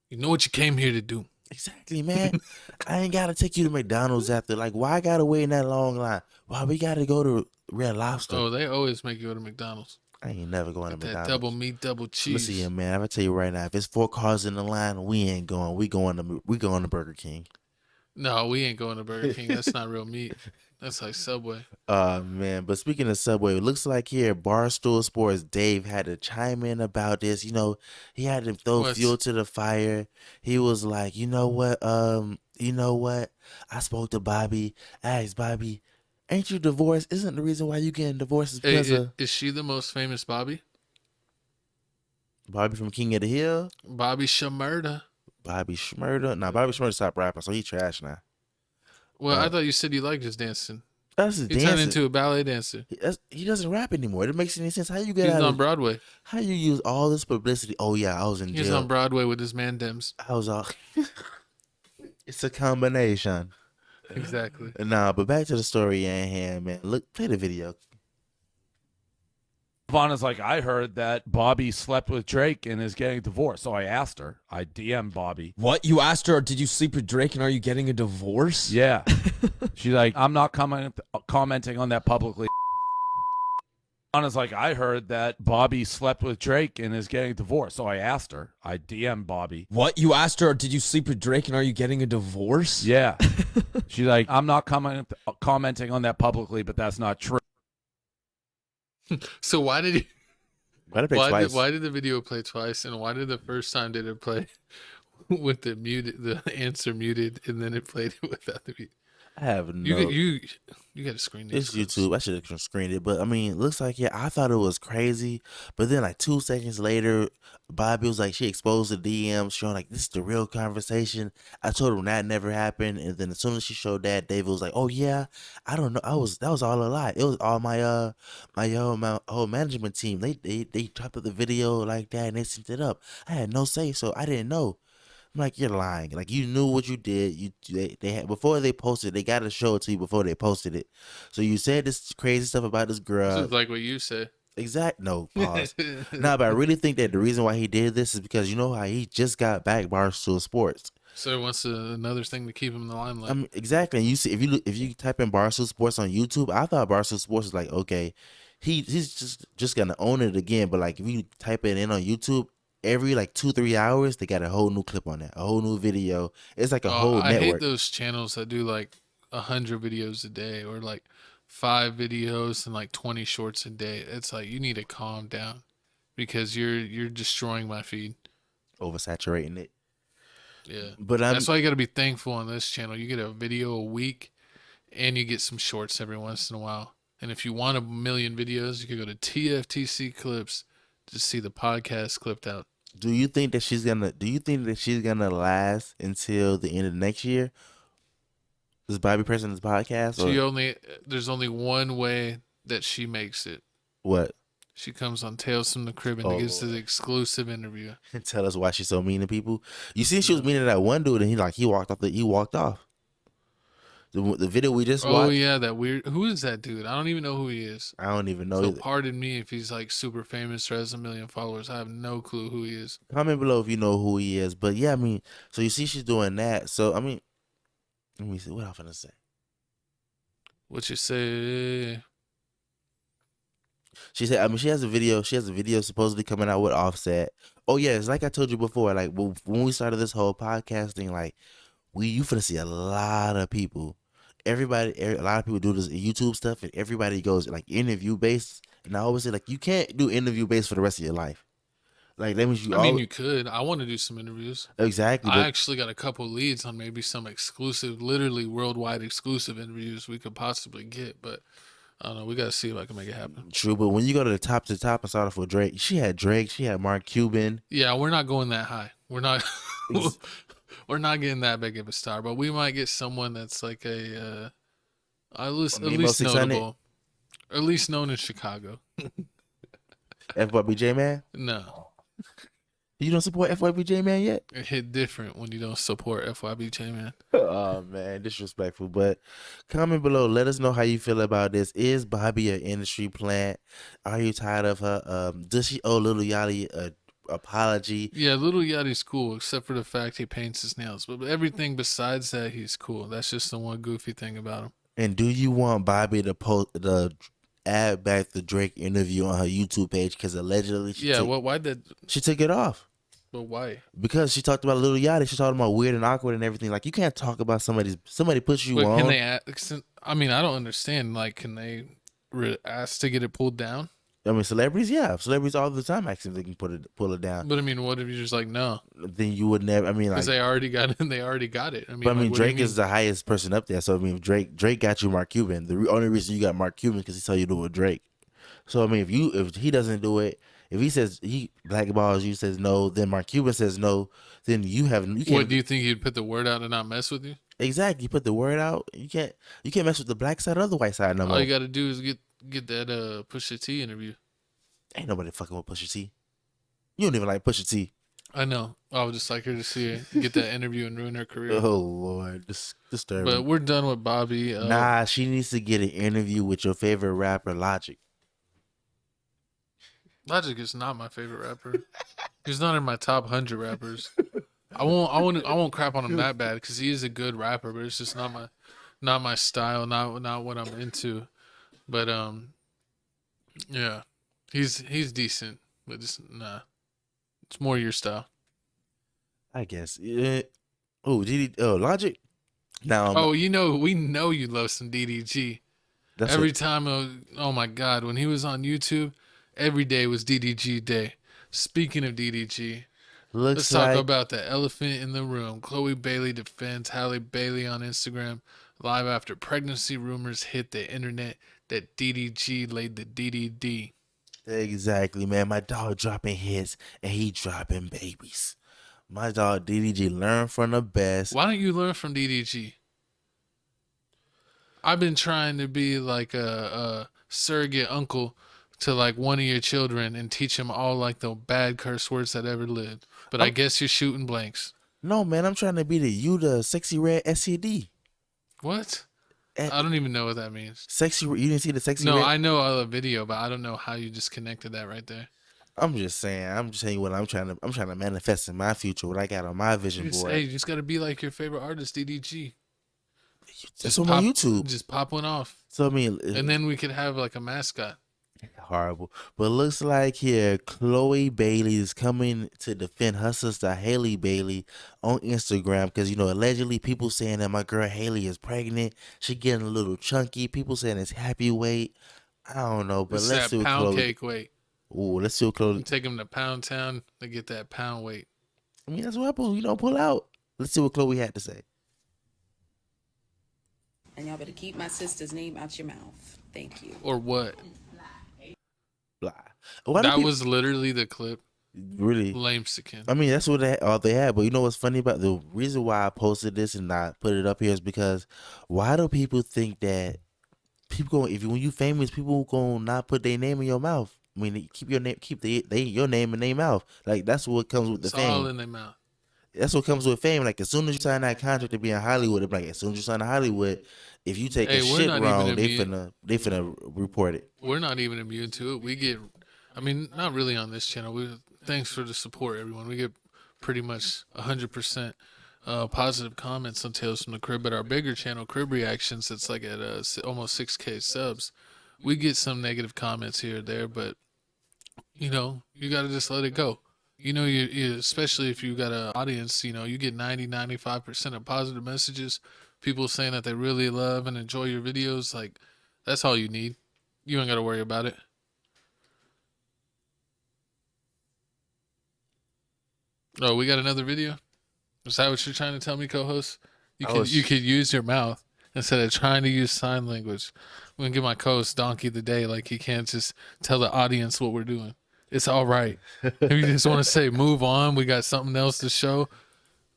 You know what you came here to do. Exactly, man. I ain't gotta take you to McDonald's after. Like, why I gotta wait in that long line? Why we gotta go to Red Lobster? Oh, they always make you go to McDonald's. I ain't never going to McDonald's. Double meat, double cheese. Listen, man, I'm gonna tell you right now. If it's 4 cars in the line, we ain't going. We going to Burger King. No, we ain't going to Burger King. That's not real meat. That's like Subway. Man. But speaking of Subway, it looks like here Barstool Sports Dave had to chime in about this. You know, he had to throw fuel to the fire. He was like, you know what? I spoke to Bobby. I asked Bobby, ain't you divorced? Isn't the reason why you getting divorced is because is she the most famous Bobby? Bobby from King of the Hill? Bobby Shmurda. Bobby Shmurda? Nah, Bobby Shmurda stopped rapping, so he trash now. Well, I thought you said you liked his dancing. That's his He turned into a ballet dancer. He doesn't rap anymore. It makes any sense. How you get He's out on Broadway. How you use all this publicity? Oh yeah, I was in jail. He's on Broadway with his man Dems. I was all. It's a combination. Exactly. Nah, but back to the story at hand, man. Look, play the video. Vanna's like, I heard that Bobbi slept with Drake and is getting divorced. So I asked her. I DM'd Bobbi. What? You asked her, or did you sleep with Drake and are you getting a divorce? Yeah. She's like, I'm not commenting on that publicly. Vanna's like, I heard that Bobbi slept with Drake and is getting divorced. So I asked her. I DM'd Bobbi. What? You asked her, or did you sleep with Drake and are you getting a divorce? Yeah. She's like, I'm not commenting on that publicly, but that's not true. So why did he? Why did the video play twice, and why did the first time did it play with the answer muted, and then it played it without the mute? I have no. You got to screen this. It's YouTube. I should have screened it, but I mean, it looks like I thought it was crazy, but then like 2 seconds later, Bobbi was like, she exposed the DM, showing like this is the real conversation. I told him that never happened, and then as soon as she showed that, David was like, oh yeah, I don't know, that was all a lie. It was all my whole management team. They chopped up the video like that and they sent it up. I had no say, so I didn't know. I'm like, you're lying. Like, you knew what you did. They had, before they posted, they got to show it to you before they posted it. So you said this crazy stuff about this girl. This is like what you said. No, pause. But I really think that the reason why he did this is because you know how he just got back Barstool Sports. So he wants another thing to keep him in the limelight. Exactly. And you see, if you type in Barstool Sports on YouTube, I thought Barstool Sports was like, okay, he's just gonna own it again. But like if you type it in on YouTube, every like 2-3 hours, they got a whole new clip on that, a whole new video. It's like a whole network. I hate those channels that do like 100 videos a day or like 5 videos and like 20 shorts a day. It's like, you need to calm down because you're destroying my feed. Oversaturating it. Yeah. But that's why you got to be thankful on this channel. You get a video a week and you get some shorts every once in a while. And if you want 1 million videos, you can go to TFTC Clips to see the podcast clipped out. Do you think that she's gonna last until the end of next year? Is Bobbi President's podcast? There's only one way that she makes it. What? She comes on Tales from the Crib and gives the exclusive interview. And tell us why she's so mean to people. You see, she was mean to that one dude, and he walked off. The video we just watched. Oh yeah, that weird. Who is that dude? I don't even know who he is. I don't even know. So pardon me if he's like super famous or has 1 million followers. I have no clue who he is. Comment below if you know who he is. But yeah, I mean, so you see, she's doing that. So I mean, let me see what I'm gonna say. What you say? She said, I mean, she has a video supposedly coming out with Offset. Oh yeah, it's like I told you before. Like when we started this whole podcasting, like you finna see a lot of people. A lot of people do this YouTube stuff, and everybody goes like interview based. And I always say, like, you can't do interview based for the rest of your life. Like that means you could. I want to do some interviews. Exactly. I actually got a couple leads on maybe some exclusive, literally worldwide exclusive interviews we could possibly get, but I don't know. We gotta see if I can make it happen. True, but when you go to the top and start off with Drake, she had Mark Cuban. Yeah, we're not going that high. We're not. We're not getting that big of a star, but we might get someone that's like at least notable, or at least known in Chicago. FYBJ man? No. You don't support FYBJ man yet? It hit different when you don't support FYBJ man. Oh man, disrespectful. But comment below, let us know how you feel about this. Is Bobbi an industry plant? Are you tired of her? Does she owe Lil Yachty a apology? Yeah, Lil Yachty's cool, except for the fact he paints his nails. But everything besides that, he's cool. That's just the one goofy thing about him. And do you want Bobbi to add back the Drake interview on her YouTube page? Because allegedly she took it off. But why? Because she talked about Lil Yachty. She talked about weird and awkward and everything. Like, you can't talk about somebody puts you on. Can they I mean, I don't understand. Like, can they ask to get it pulled down? I mean, celebrities all the time ask if they can pull it down. But I mean, what if you're just like, no? Then you would never. I mean, because they already got it. They already got it. I mean, but I mean, Drake is the highest person up there. So I mean, Drake got you Mark Cuban. The only reason you got Mark Cuban because he saw you do it with Drake. So I mean, if he doesn't do it, if he says he blackballs you, says no, then Mark Cuban says no, then you can't. What do you think, he'd put the word out and not mess with you? Exactly. You put the word out. You can't mess with the black side or the white side no more. All you gotta do is get that Pusha T interview. Ain't nobody fucking with Pusha T. You don't even like Pusha T. I know. I would just like her to see her get that interview and ruin her career. Oh Lord, disturbing. But we're done with Bobbi. Nah, she needs to get an interview with your favorite rapper, Logic. Logic is not my favorite rapper. He's not in my top 100 rappers. I won't crap on him that bad because he is a good rapper, but it's just not my style, not what I'm into. But yeah, he's decent, but just nah. It's more your style. I guess. Yeah. Logic. Now. We know you love some DDG. Every time, oh my God, when he was on YouTube, every day was DDG day. Speaking of DDG, let's talk about the elephant in the room. Chloe Bailey defends Halle Bailey on Instagram live after pregnancy rumors hit the internet that DDG laid the DDD. Exactly, man. My dog dropping hits and he dropping babies. My dog DDG learn from the best. Why don't you learn from DDG? I've been trying to be like a surrogate uncle to like one of your children and teach him all like the bad curse words that ever lived. But I guess you're shooting blanks. No, man. I'm trying to be the sexy red SCD. What? I don't even know what that means. Sexy. You didn't see the sexy red? No, I know the video, but I don't know how you just connected that right there. I'm just saying. I'm just saying what I'm trying to manifest in my future. What I got on my vision board. Hey, you just gotta be like your favorite artist, DDG. Just on my YouTube. Just pop one off. So I mean, and then we could have like a mascot. Horrible. But looks like here Chloe Bailey is coming to defend her sister Halle Bailey on Instagram because allegedly people saying that my girl Halle is pregnant. She getting a little chunky. People saying it's happy weight. I don't know, but let's see what pound Chloe. Cake weight. Ooh, let's see what Chloe. Take them to Pound Town to get that pound weight. I mean, that's what happens. You don't pull out. Let's see what Chloe had to say. And y'all better keep my sister's name out your mouth. Thank you. Or what? Blah. That was literally the clip. Really? Lamesican. I mean, that's what they had. But you know what's funny about the reason why I posted this and not put it up here is because why do people think that when you famous, people gonna not put their name in your mouth? I mean, keep your name, your name in their mouth. Like that's what comes with the fame. All in their mouth. That's what comes with fame. Like as soon as you sign that contract to be in Hollywood, it's like as soon as you sign to Hollywood, if you take a shit wrong, they finna report it. We're not even immune to it. We get, I mean, not really on this channel. Thanks for the support, everyone. We get pretty much 100% positive comments on Tales from the Crib. But our bigger channel, Crib Reactions, it's like at almost 6K subs. We get some negative comments here or there, but you gotta just let it go. You especially if you got an audience, you get 90-95% of positive messages, people saying that they really love and enjoy your videos. Like, that's all you need. You ain't got to worry about it. Oh, we got another video? Is that what you're trying to tell me, co-host? You could use your mouth instead of trying to use sign language. I'm going to give my co-host Donkey the day, like he can't just tell the audience what we're doing. It's all right. If you just want to say, move on, we got something else to show,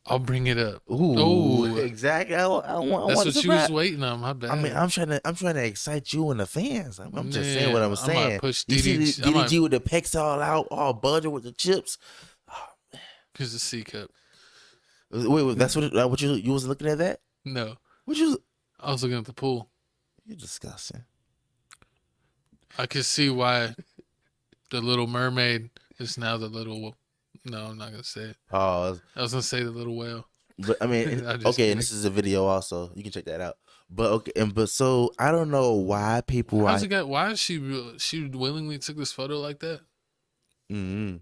I'll bring it up. Ooh, exactly. That's what you was waiting on. My bad. I mean, I'm trying to excite you and the fans. I'm just saying what I'm saying. I might push you DDG. see DDG with the pecs all out, all budget with the chips. Oh, man. Here's the C cup. Wait, that's what you was looking at that? No. I was looking at the pool. You're disgusting. I could see why the Little Mermaid is now the little. No, I'm not gonna say it. Pause. I was gonna say the little whale. But I mean, okay, and this is a video also. You can check that out. But okay, so I don't know why people. Why she willingly took this photo like that? Mm-hmm.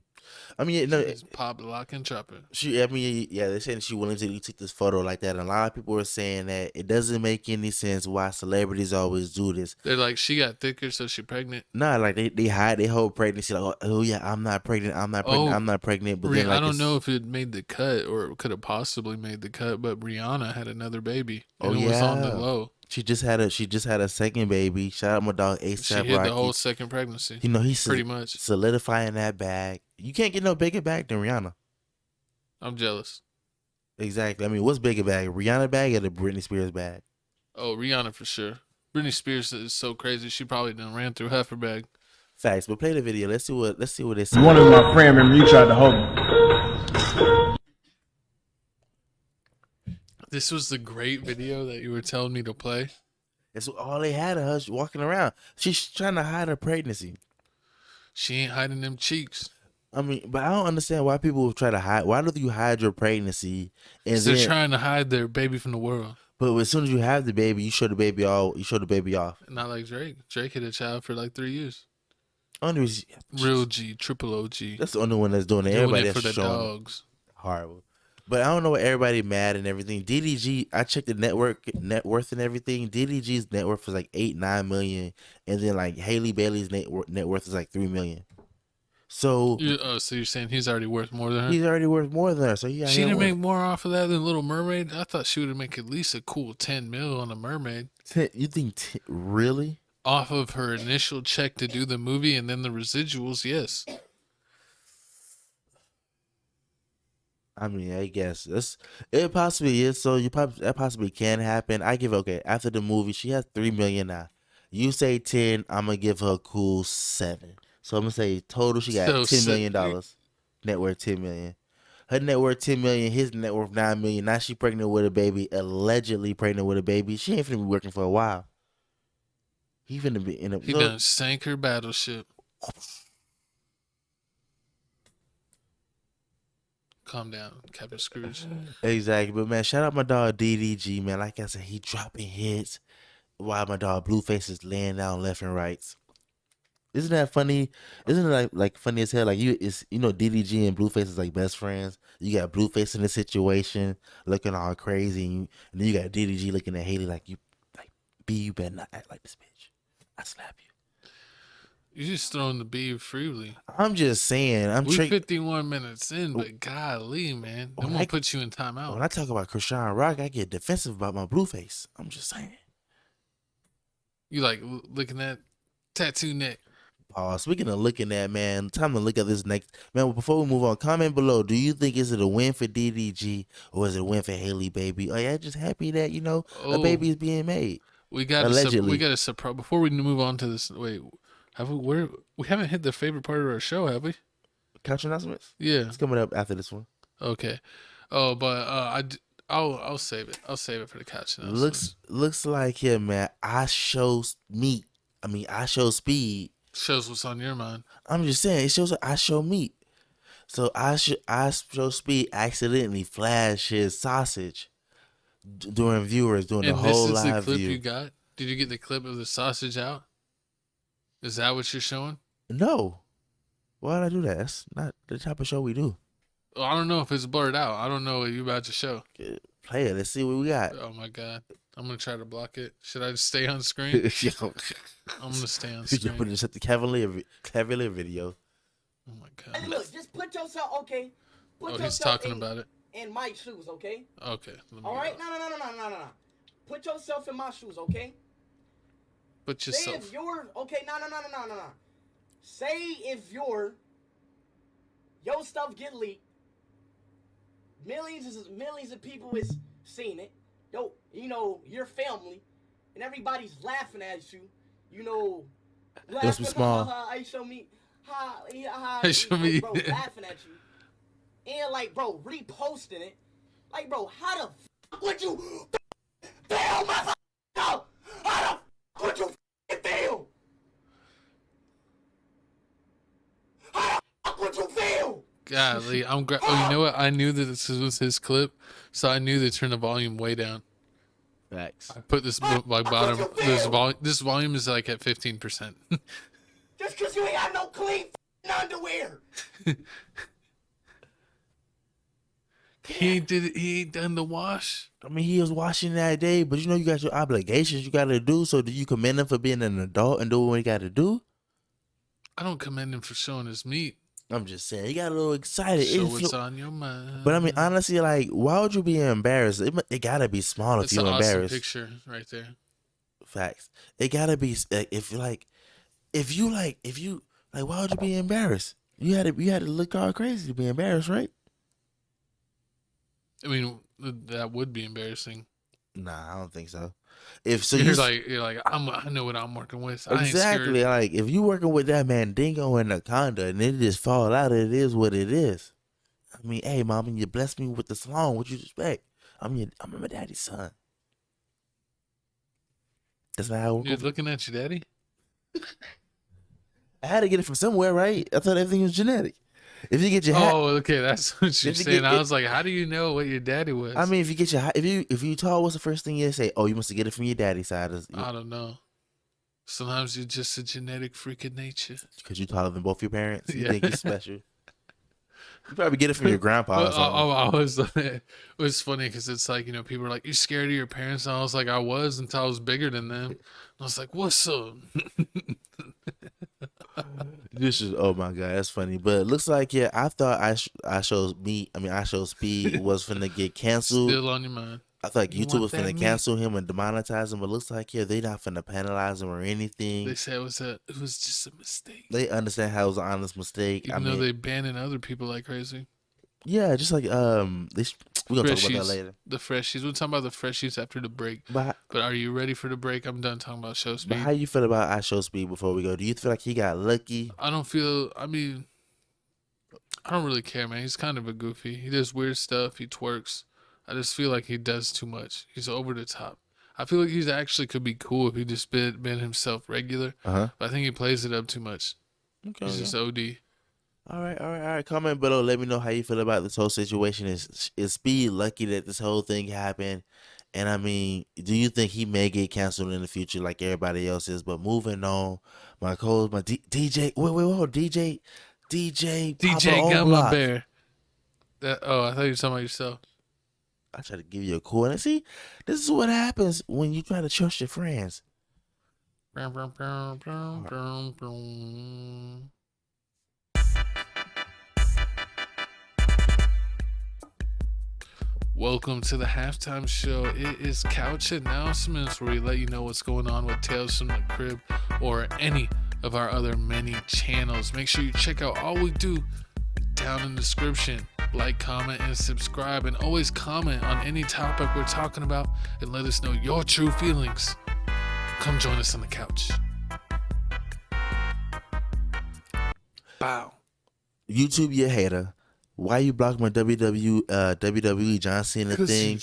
I mean, no, pop, lock, and chop it. They're saying she willing to take this photo like that. And a lot of people are saying that it doesn't make any sense why celebrities always do this. They're like, she got thicker, so she pregnant. Nah, like they hide their whole pregnancy. Like, oh yeah, I'm not pregnant. I'm not pregnant. But then, like, I don't know if it made the cut or it could have possibly made the cut. But Rihanna had another baby. And it was on the low. She just had a second baby. Shout out my dog ASAP She hit the whole second pregnancy. He's pretty much solidifying that bag. You can't get no bigger bag than Rihanna. I'm jealous. Exactly. I mean, what's bigger bag, Rihanna bag or the Britney Spears bag? Oh, Rihanna for sure. Britney Spears is so crazy. She probably done ran through half her bag. Facts. But play the video. Let's see what they say. You wanted my friend. Remember, you tried to hold me. This was the great video that you were telling me to play. That's all they had of her walking around. She's trying to hide her pregnancy. She ain't hiding them cheeks. I mean, but I don't understand why people try to hide. Why do you hide your pregnancy? And they're trying to hide their baby from the world. But as soon as you have the baby, you show the baby all. You show the baby off. Not like Drake. Drake had a child for like 3 years. Real G, triple OG. That's the only one that's doing it. Everybody for that's the showing dogs. Horrible. But I don't know what everybody mad and everything. DDG, I checked the net worth and everything. DDG's net worth was like 8-9 million, and then like Halle Bailey's net worth is like 3 million. So so you're saying he's already worth more than her? He's already worth more than her. So yeah, she didn't make more off of that than Little Mermaid. I thought she would make at least a cool 10 mil on a Mermaid. You think really? Off of her initial check to do the movie and then the residuals, yes. I mean, I guess it possibly is. So that possibly can happen. I give after the movie, she has 3 million now. You say 10, I'm gonna give her a cool 7. So I'm gonna say total she got $10 million. Net worth 10 million. Her net worth 10 million. His net worth 9 million. Now she pregnant with a baby. Allegedly pregnant with a baby. She ain't finna be working for a while. He finna be in a. He done sank her battleship. Calm down, Captain Scrooge. Exactly, but man, shout out my dog DDG, man. Like I said, he dropping hits while my dog Blueface is laying down left and right. Isn't that funny? Isn't it like funny as hell? Like DDG and Blueface is like best friends. You got Blueface in the situation looking all crazy, and then you got DDG looking at Halle like you better not act like this bitch. I slap you. You're just throwing the beef freely. I'm just saying. We're 51 minutes in, but golly, man. I'm going to put you in timeout. When I talk about Krishan Rock, I get defensive about my Blueface. I'm just saying. You like looking at tattoo neck. Speaking of looking at, man, time to look at this next. Man, before we move on, comment below. Do you think is it a win for DDG or is it a win for Halle baby? Are y'all just happy that, a baby is being made? We got a surprise. Before we move on to this, wait. We haven't hit the favorite part of our show, have we? Couch announcements? Yeah, it's coming up after this one. Okay. Oh, but I'll save it. I'll save it for the couch announcements. Looks like here, man. I show speed. Shows what's on your mind. I'm just saying it shows I show meat. So I show speed accidentally flash his sausage during the whole live view. This is the clip you got? Did you get the clip of the sausage out? Is that what you're showing? No. Why would I do that? That's not the type of show we do. Well, I don't know if it's blurred out. I don't know what you're about to show. Play it. Let's see what we got. Oh, my God. I'm going to try to block it. Should I just stay on screen? I'm going to stay on screen. You're going to set the Cavalier video. Oh, my God. Hey, look, just put yourself, okay? He's talking about it. In my shoes, okay? Okay. All right? No. Put yourself in my shoes, okay? Put yourself. Say if you're okay. No. Say if your stuff get leaked, millions of people is seeing it. Your family, and everybody's laughing at you. Let's be small. I show me. Bro, laughing at you, and bro, reposting it. Bro, how the fuck would you fail my How the would you feel? How the fuck would you feel? Golly, you know what? I knew that this was his clip, so I knew to turn the volume way down. Facts. I put this bottom. This volume is like at 15%. Just because you ain't got no clean underwear. He ain't done the wash. I mean, he was washing that day, but you got your obligations you got to do. So do you commend him for being an adult and doing what he got to do? I don't commend him for showing his meat. I'm just saying, he got a little excited. Show what's on your mind. But I mean, honestly, why would you be embarrassed? It gotta be small if you're embarrassed. It's an awesome picture right there. Facts. It gotta be if you why would you be embarrassed? You had to look all crazy to be embarrassed, right? I mean, that would be embarrassing. Nah, I don't think so. If so, you're like I know what I'm working with. Exactly. Like if you working with that Mandingo and Anaconda and it just fall out, it is what it is. I mean, hey, mama, you blessed me with the song. What you expect? I'm my daddy's son. That's not how you're looking at your daddy. I had to get it from somewhere, right? I thought everything was genetic. If you get your hat, okay, that's what you're saying. I was like, how do you know what your daddy was? I mean, if you get your if you tall, what's the first thing you say? Oh, you must get it from your daddy's side. I don't know. Sometimes you're just a genetic freak of nature. Because you're taller than both your parents. You think you're special. You probably get it from your grandpa or something. It was funny because it's like, people are like, you're scared of your parents. And I was like, I was until I was bigger than them. And I was like, what's up? This is, oh my God, that's funny. But it looks like, yeah, I thought I Show Speed was finna get canceled. Still on your mind. I thought YouTube was finna cancel him and demonetize him, but it looks like, yeah, they not finna penalize him or anything. They said it was just a mistake. They understand how it was an honest mistake. Even though they banning other people like crazy. Yeah, just like we're gonna talk about that later. The freshies. We'll talk about the freshies after the break. But are you ready for the break? I'm done talking about Show Speed. But how you feel about I Show Speed before we go? Do you feel like he got lucky? I don't really care, man. He's kind of a goofy. He does weird stuff. He twerks. I just feel like he does too much. He's over the top. I feel like he's actually could be cool if he just been himself regular. But I think he plays it up too much. Okay, he's just OD. All right. Comment below. Let me know how you feel about this whole situation. Is Speed lucky that this whole thing happened? And I mean, do you think he may get canceled in the future like everybody else is? But moving on, my DJ. Wait, DJ Gumma Bear. I thought you were talking about yourself. I try to give you a cool. And see, this is what happens when you try to trust your friends. Welcome to the halftime show. It is Couch Announcements, where we let you know what's going on with Tales from the Crib or any of our other many channels. Make sure you check out all we do down in the description. Like, comment, and subscribe, and always comment on any topic we're talking about and let us know your true feelings. Come join us on the couch. Bow. YouTube, you hater. Why you block my WWE John Cena thing?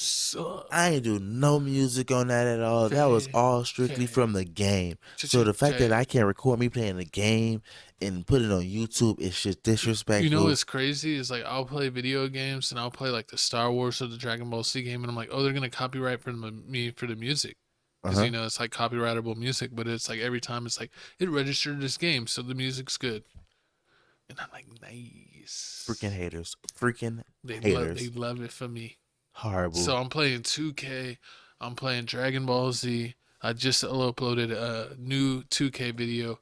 I ain't do no music on that at all. That was all strictly from the game. So the fact that I can't record me playing the game and put it on YouTube is just disrespectful. You know what's crazy is, like, I'll play video games and I'll play like the Star Wars or the Dragon Ball Z game, and I'm like, oh, they're gonna copyright me for the music. Because it's like copyrightable music, but it's like every time it's like it registered this game, so the music's good. And I'm like, nice. Freaking haters. They love it for me. Horrible. So I'm playing 2K. I'm playing Dragon Ball Z. I just uploaded a new 2K video.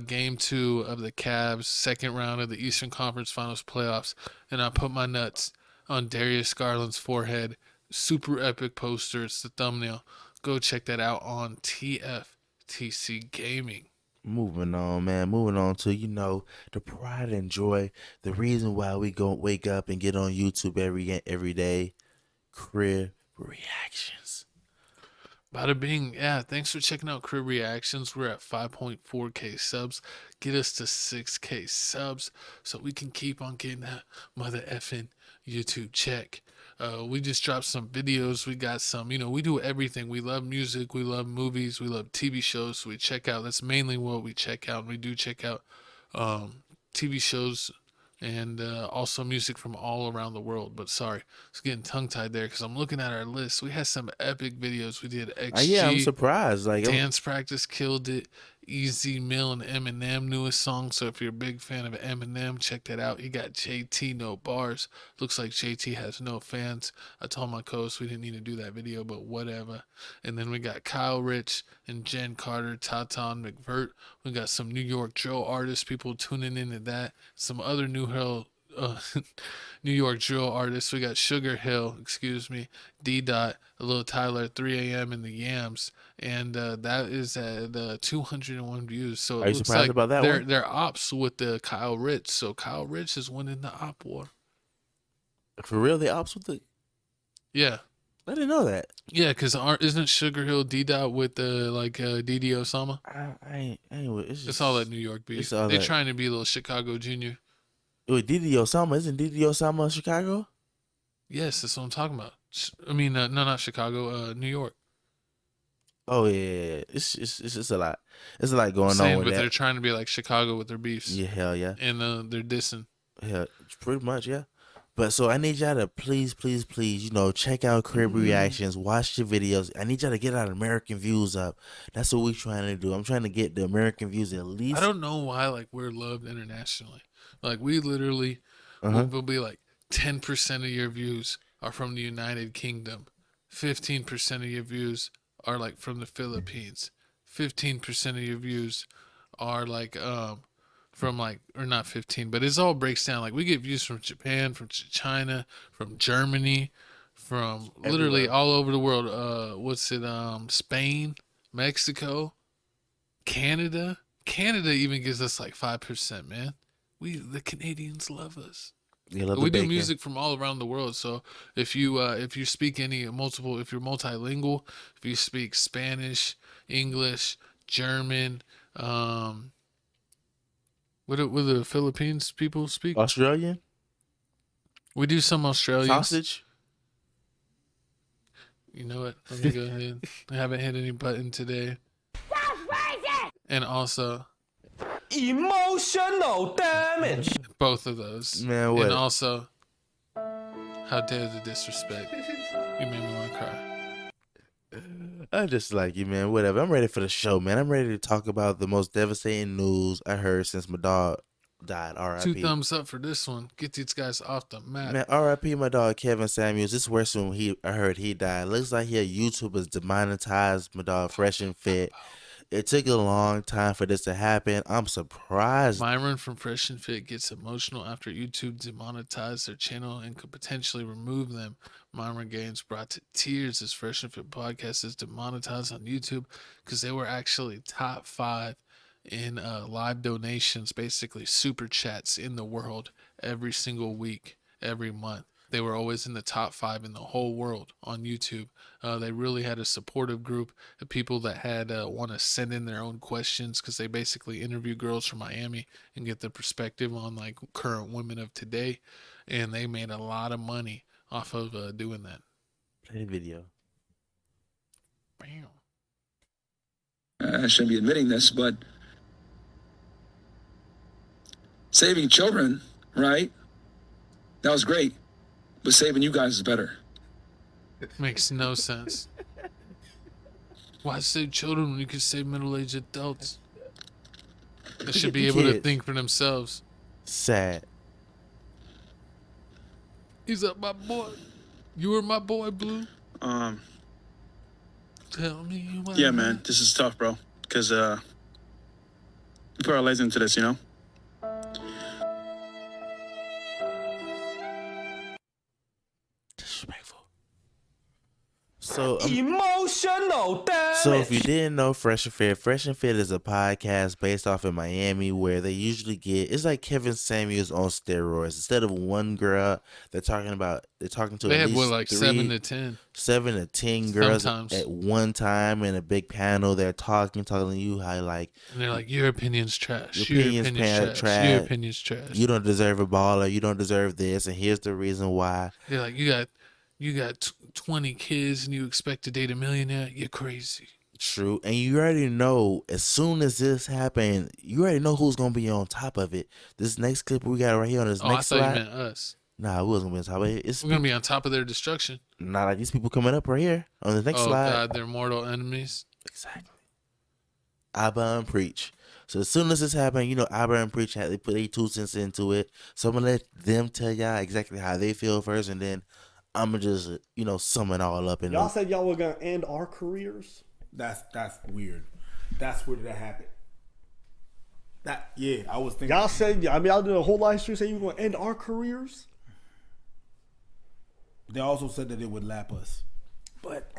Game 2 of the Cavs, second round of the Eastern Conference Finals playoffs. And I put my nuts on Darius Garland's forehead. Super epic poster. It's the thumbnail. Go check that out on TFTC Gaming. Moving on, man. Moving on to, the pride and joy. The reason why we go wake up and get on YouTube every day. Crib Reactions. Bada bing. Yeah, thanks for checking out Crib Reactions. We're at 5.4K subs. Get us to 6K subs so we can keep on getting that mother effing YouTube check. We just dropped some videos. We got some, we do everything. We love music. We love movies. We love TV shows. So we check out. That's mainly what we check out. We do check out TV shows and also music from all around the world. But sorry, I was getting tongue-tied there because I'm looking at our list. We had some epic videos. We did XG. Yeah, I'm surprised. Dance Practice killed it. Easy Mill and Eminem newest song. So if you're a big fan of Eminem, check that out. He got JT No Bars. Looks like JT has no fans. I told my co-host we didn't need to do that video, but whatever. And then we got Kyle Rich and Jen Carter, Tatan McVert. We got some New York drill artists, people tuning into that. Some other New York drill artists. We got Sugar Hill, D Dot, a little Tyler, 3 a.m. in the Yams, and that is at 201 views. So are you surprised about that one? They're ops with the Kyle Rich, so Kyle Rich is winning the op war. For real, they ops with the. Yeah. I didn't know that. Yeah, because isn't Sugar Hill D-Dot with the DD Osama? I ain't It's all that New York beef. They're trying to be a little Chicago Junior. Wait, DD Osama, isn't DD Osama Chicago? Yes, that's what I'm talking about. I mean, no, not Chicago, New York. Oh yeah. It's just a lot. It's a lot going on with but that. They're trying to be like Chicago with their beefs. Yeah, hell yeah. And they're dissing. Yeah, pretty much, yeah. But so I need y'all to please, check out Crib Reactions, watch the videos. I need y'all to get our American views up. That's what we're trying to do. I'm trying to get the American views at least. I don't know why we're loved internationally. We literally will be 10% of your views are from the United Kingdom. 15% of your views are from the Philippines. 15% of your views are from or not 15, but it all breaks down. We get views from Japan, from China, from Germany, from literally all over the world. Spain, Mexico, Canada. Canada even gives us 5%, man. The Canadians love us. We do music from all around the world. So if you speak if you're multilingual, if you speak Spanish, English, German, what do the Philippines people speak? Australian? We do some Australian. Sausage? You know what? Let me go ahead. I haven't hit any button today. And also emotional damage. Both of those. Man, what? And also, how dare the disrespect? You made me want to cry. I just like you, man. Whatever. I'm ready for the show, man. I'm ready to talk about the most devastating news I heard since my dog died. R.I.P. 2 thumbs up for this one. Get these guys off the map. Man, R.I.P. my dog Kevin Samuels. It's worse when I heard he died. Looks like YouTuber's demonetized my dog Fresh and Fit. It took a long time for this to happen. I'm surprised. Myron from Fresh and Fit gets emotional after YouTube demonetized their channel and could potentially remove them. Myron Gaines brought to tears as Fresh and Fit podcast is demonetized on YouTube because they were actually top 5 in live donations, basically super chats in the world every single week, every month. They were always in the top 5 in the whole world on YouTube. They really had a supportive group of people that had want to send in their own questions because they basically interview girls from Miami and get their perspective on current women of today. And they made a lot of money off of doing that. Play the video. Bam. I shouldn't be admitting this, but saving children, right? That was great. But saving you guys is better. Makes no sense. Why save children when you can save middle-aged adults? They should be able to think for themselves. Sad. He's up, my boy. You were my boy, Blue. Tell me why. Yeah, man, this is tough, bro. Because we put our lives into this, you know? So emotional damage. So if you didn't know Fresh and Fit is a podcast based off in Miami where they usually it's like Kevin Samuels on steroids. Instead of one girl, they're talking to they at have least 7 to 10. 7 to 10 girls Sometimes. at one time in a big panel. They're talking to you how and they're like, your opinion's trash. Your opinion's trash. Your opinion's trash. You don't deserve a baller. You don't deserve this, and here's the reason why. They're like, you got 20 kids and you expect to date a millionaire? You're crazy. True. And you already know, as soon as this happened, you already know who's going to be on top of it. This next clip we got right here on this next slide. I thought you meant us. Nah, we wasn't going to be on top of it. We're going to be on top of their destruction. Not like these people coming up right here on the next slide. Oh, God, they're mortal enemies. Exactly. Abba and Preach. So as soon as this happened, Abba and Preach they put their 2 cents into it. So I'm going to let them tell y'all exactly how they feel first, and then I'm going to just, sum it all up. Y'all said y'all were going to end our careers? That's weird. That's where did that happen? I was thinking. Y'all said, y'all did a whole live stream saying you were going to end our careers? They also said that it would lap us. But.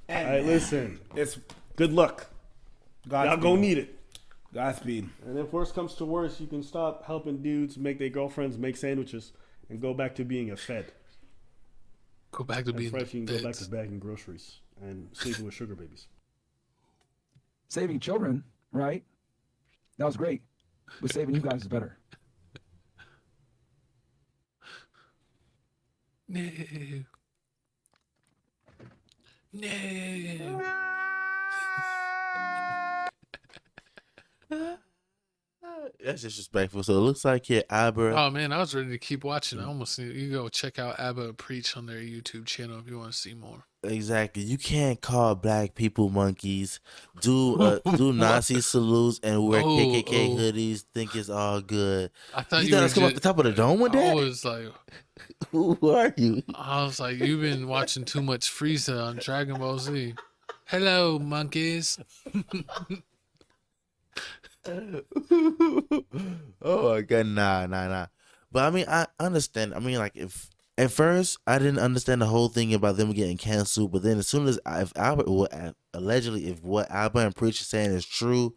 All right, listen. It's good luck. Y'all gonna need it. Godspeed. And if worse comes to worse, you can stop helping dudes make their girlfriends make sandwiches and go back to being a fed. Go back to being Fresh, you can go back feds. to bagging groceries and sleeping with sugar babies. Saving children, right? That was great. But saving you guys is better. No. No. That's disrespectful. So it looks like Abba. Oh man, I was ready to keep watching. I almost need you go check out Abba Preach on their YouTube channel if you want to see more. Exactly. You can't call black people monkeys, do Nazi salutes, and wear KKK hoodies. Think it's all good. I thought you thought I was coming off the top of the dome with that. I was like, who are you? I was like, you've been watching too much Frieza on Dragon Ball Z. Hello, monkeys. Oh my god, nah. But I mean, I understand. I mean, like if at first I didn't understand the whole thing about them getting canceled, but then as soon as if Albert allegedly if what Albert and Preach are saying is true,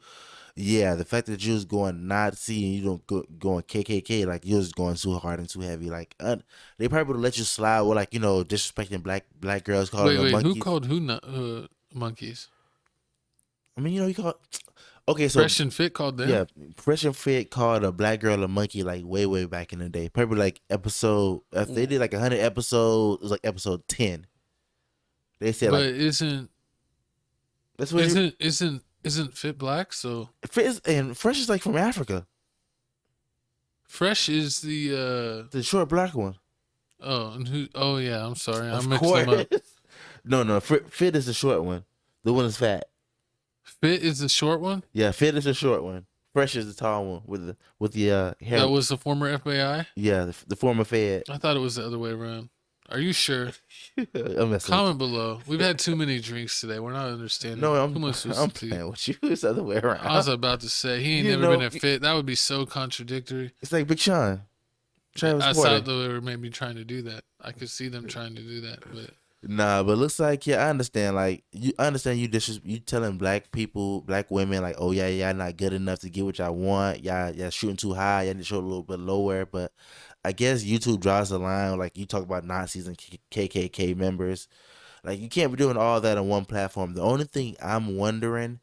yeah, the fact that you was going Nazi and you don't going KKK, like you was going too hard and too heavy, like they probably would let you slide with like disrespecting black girls calling them monkeys. Who called who monkeys? I mean, you call. Okay, so Fresh and Fit called them. Yeah, Fresh and Fit called a black girl a monkey like way back in the day. Probably like episode. If they did like 100 episodes, it was like episode 10. They said, but like, isn't Fit black? So and Fresh is like from Africa. Fresh is the short black one. Oh, and who? Oh yeah, I'm sorry, I Of mixed course. them up. No, Fit is the short one. The one is fat. Fit is the short one. Yeah, Fit is the short one. Fresh is the tall one with the hair. That was the former FBI. Yeah, the former Fed. I thought it was the other way around. Are you sure? Comment below. We've had too many drinks today. We're not understanding. No, I'm too much playing with you. It's the other way around. I was about to say he ain't never been a Fit. That would be so contradictory. It's like Big Sean. I thought they were maybe trying to do that. I could see them trying to do that, but. Nah, but looks like I understand. Like you understand you telling black people, black women, like, oh yeah, y'all not good enough to get what y'all want. Y'all shooting too high. Y'all need to show a little bit lower. But I guess YouTube draws the line. Like you talk about Nazis and KKK members. Like you can't be doing all that on one platform. The only thing I'm wondering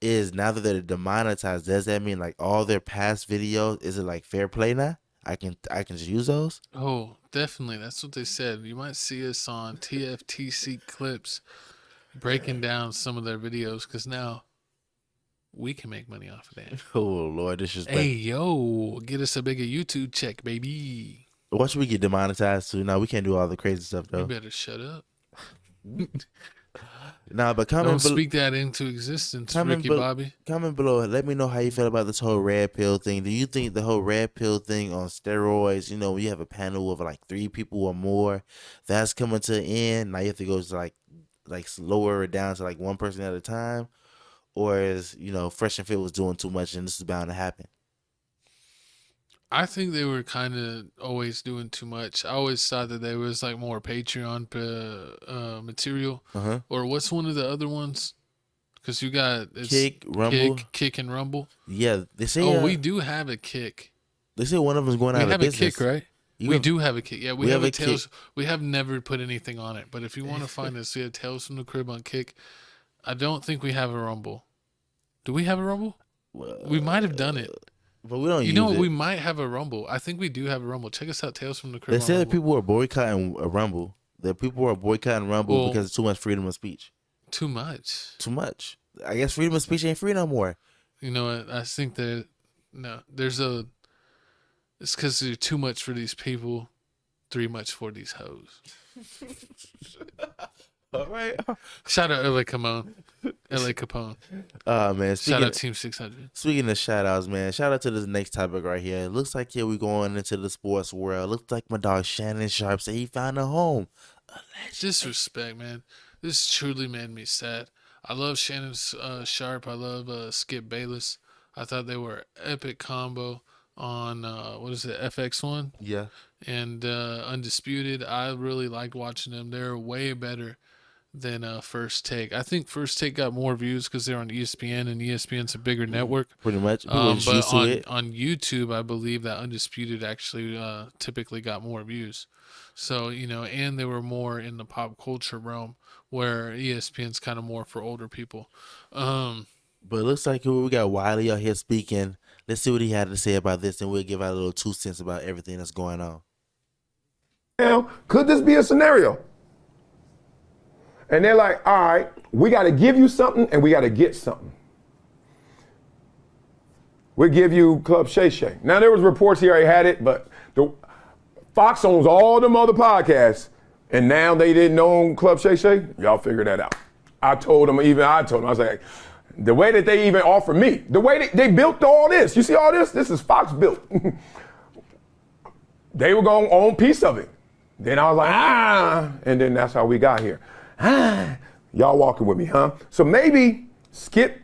is now that they're demonetized, does that mean like all their past videos, is it like fair play now? I can just use those? Oh, definitely. That's what they said. You might see us on TFTC clips breaking down some of their videos because now we can make money off of that. Oh, Lord. This is Hey, yo, get us a bigger YouTube check, baby. Once we get demonetized too, now we can't do all the crazy stuff, though. You better shut up. Nah, but don't speak that into existence, Ricky Bobby. Comment below. Let me know how you feel about this whole red pill thing. Do you think the whole red pill thing on steroids, when you have a panel of like 3 people or more, that's coming to an end? Now you have to go to like lower it down to like 1 person at a time? Or is, Fresh and Fit was doing too much and this is bound to happen? I think they were kind of always doing too much. I always thought that there was like more Patreon material. Or what's one of the other ones? Because you got Kick, Rumble. Kick and Rumble. Yeah, they say. We do have a Kick. They say one of them is going out of business. We have a Kick, right? We do have a Kick. Yeah, we have a Tales. Kick. We have never put anything on it, but if you want to find us, we have Tales from the Crib on Kick. I don't think we have a Rumble. Do we have a Rumble? We might have done it. But we don't use it. We might have a Rumble. I think we do have a Rumble. Check us out, Tales from the Crib. They said that people were boycotting a Rumble. That people were boycotting Rumble because it's too much freedom of speech. Too much. Too much. I guess freedom of speech ain't free no more. You know what? I think that it's because they're too much for these people, 3 much for these hoes. All right. Shout out LA Capone. LA Capone. Man. Shout out Team 600. Speaking of shout outs, man, shout out to this next topic right here. It looks like we going into the sports world. Looks like my dog Shannon Sharp said he found a home. Disrespect, man. This truly made me sad. I love Shannon Sharp. I love Skip Bayless. I thought they were an epic combo on FX1? Yeah. And Undisputed. I really liked watching them. They're way better than First Take. I think First Take got more views because they're on ESPN, and ESPN's a bigger network. Pretty much. But on YouTube, I believe that Undisputed actually typically got more views. So, and they were more in the pop culture realm, where ESPN's kind of more for older people. But it looks like we got Wiley out here speaking. Let's see what he had to say about this, and we'll give out a little 2 cents about everything that's going on. Now, could this be a scenario? And they're like, all right, we got to give you something and we got to get something. We'll give you Club Shay Shay. Now, there was reports he already had it, but Fox owns all them other podcasts, and now they didn't own Club Shay Shay. Y'all figure that out. I told them, I was like, the way that they even offer me, the way they built all this, you see all this? This is Fox built. They were going to own a piece of it. Then I was like, and then that's how we got here. Y'all walking with me, huh? So maybe Skip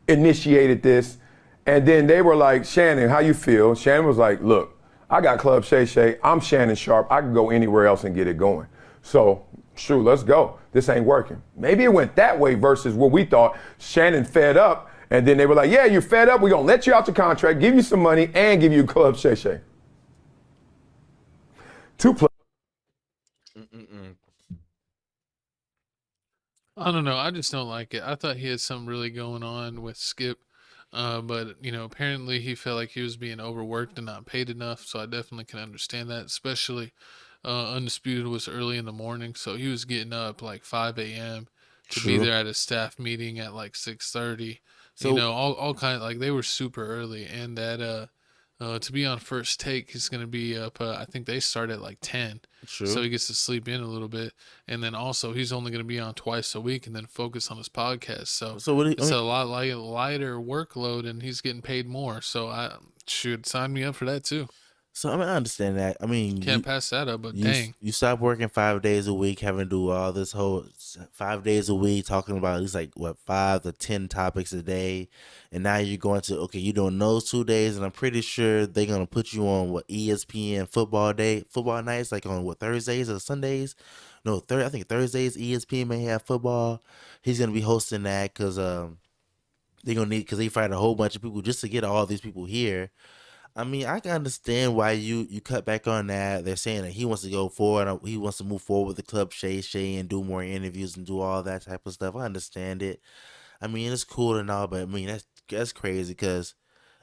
initiated this, and then they were like, Shannon, how you feel? Shannon was like, look, I got Club Shay Shay. I'm Shannon Sharp. I can go anywhere else and get it going. So, sure, let's go. This ain't working. Maybe it went that way versus what we thought. Shannon fed up, and then they were like, yeah, you're fed up. We're going to let you out the contract, give you some money, and give you Club Shay Shay. 2 plus. I don't know. I just don't like it. I thought he had something really going on with Skip. But, apparently he felt like he was being overworked and not paid enough. So I definitely can understand that, especially Undisputed was early in the morning. So he was getting up like 5 a.m. to be there at a staff meeting at like 6:30. So, all kind of like they were super early. And that to be on First Take, he's going to be up, I think they start at like 10. True. So he gets to sleep in a little bit. And then also he's only going to be on twice a week and then focus on his podcast. So it's a lot lighter workload and he's getting paid more. So I should sign me up for that too. So I understand that. I mean, can't pass that up, but dang. You stop working 5 days a week, having to do all this whole 5 days a week, talking about at least like 5 to 10 topics a day, and now you're going to you're doing those 2 days, and I'm pretty sure they're gonna put you on ESPN football nights, like on Thursdays or Sundays. No, I think Thursdays ESPN may have football. He's gonna be hosting that because they're gonna need they fired a whole bunch of people just to get all these people here. I mean, I can understand why you cut back on that. They're saying that he wants to go forward. He wants to move forward with the Club Shay Shay and do more interviews and do all that type of stuff. I understand it. I mean, it's cool and all, but I mean, that's crazy because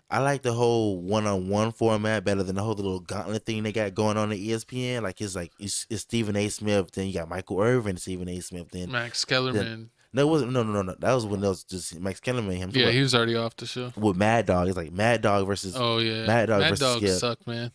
I like the whole one-on-one format better than the whole little gauntlet thing they got going on at ESPN. Like, it's Stephen A. Smith, then you got Michael Irvin, Stephen A. Smith, then Max Kellerman. No, it wasn't. No. That was when it was just Max Kellerman. Yeah, he was already off the show. With Mad Dog. It's like Mad Dog versus. Oh, yeah. Mad Dog versus Skip. Sucked, man.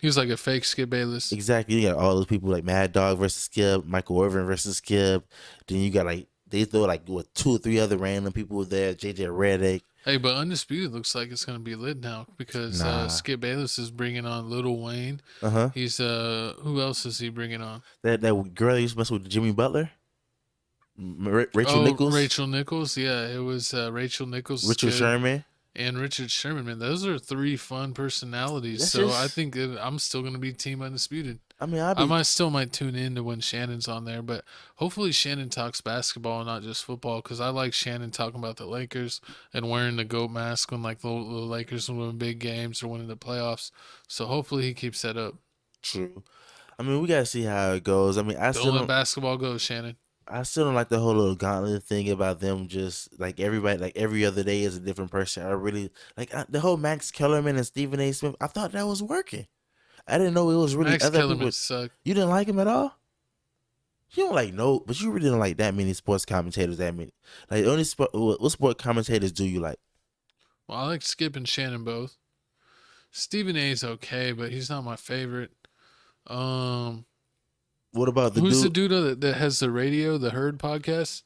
He was like a fake Skip Bayless. Exactly. You got all those people like Mad Dog versus Skip, Michael Irvin versus Skip. Then you got they throw 2 or 3 other random people there. JJ Redick. Hey, but Undisputed looks like it's gonna be lit now because Skip Bayless is bringing on Lil Wayne. He's who else is he bringing on? That girl that used to mess with Jimmy Butler. Rachel Nichols. Rachel Nichols, yeah, it was Rachel Nichols, Richard Sherman, and Richard Sherman. Man, those are 3 fun personalities. I think I'm still gonna be Team Undisputed. I mean, I might tune in to when Shannon's on there, but hopefully Shannon talks basketball and not just football because I like Shannon talking about the Lakers and wearing the GOAT mask when the Lakers win big games or winning the playoffs. So hopefully he keeps that up. True. I mean, we gotta see how it goes. I mean, don't let basketball go, Shannon. I still don't like the whole little gauntlet thing about them just everybody every other day is a different person. I really the whole Max Kellerman and Stephen A. Smith. I thought that was working. I didn't know it was really Max other Kellerman people. Sucked. You didn't like him at all? You don't but you really don't like that many sports commentators that many. Like only what sport commentators do you like? Well, I like Skip and Shannon both. Stephen A. is okay, but he's not my favorite. What about who's the dude that has the radio, the Herd podcast?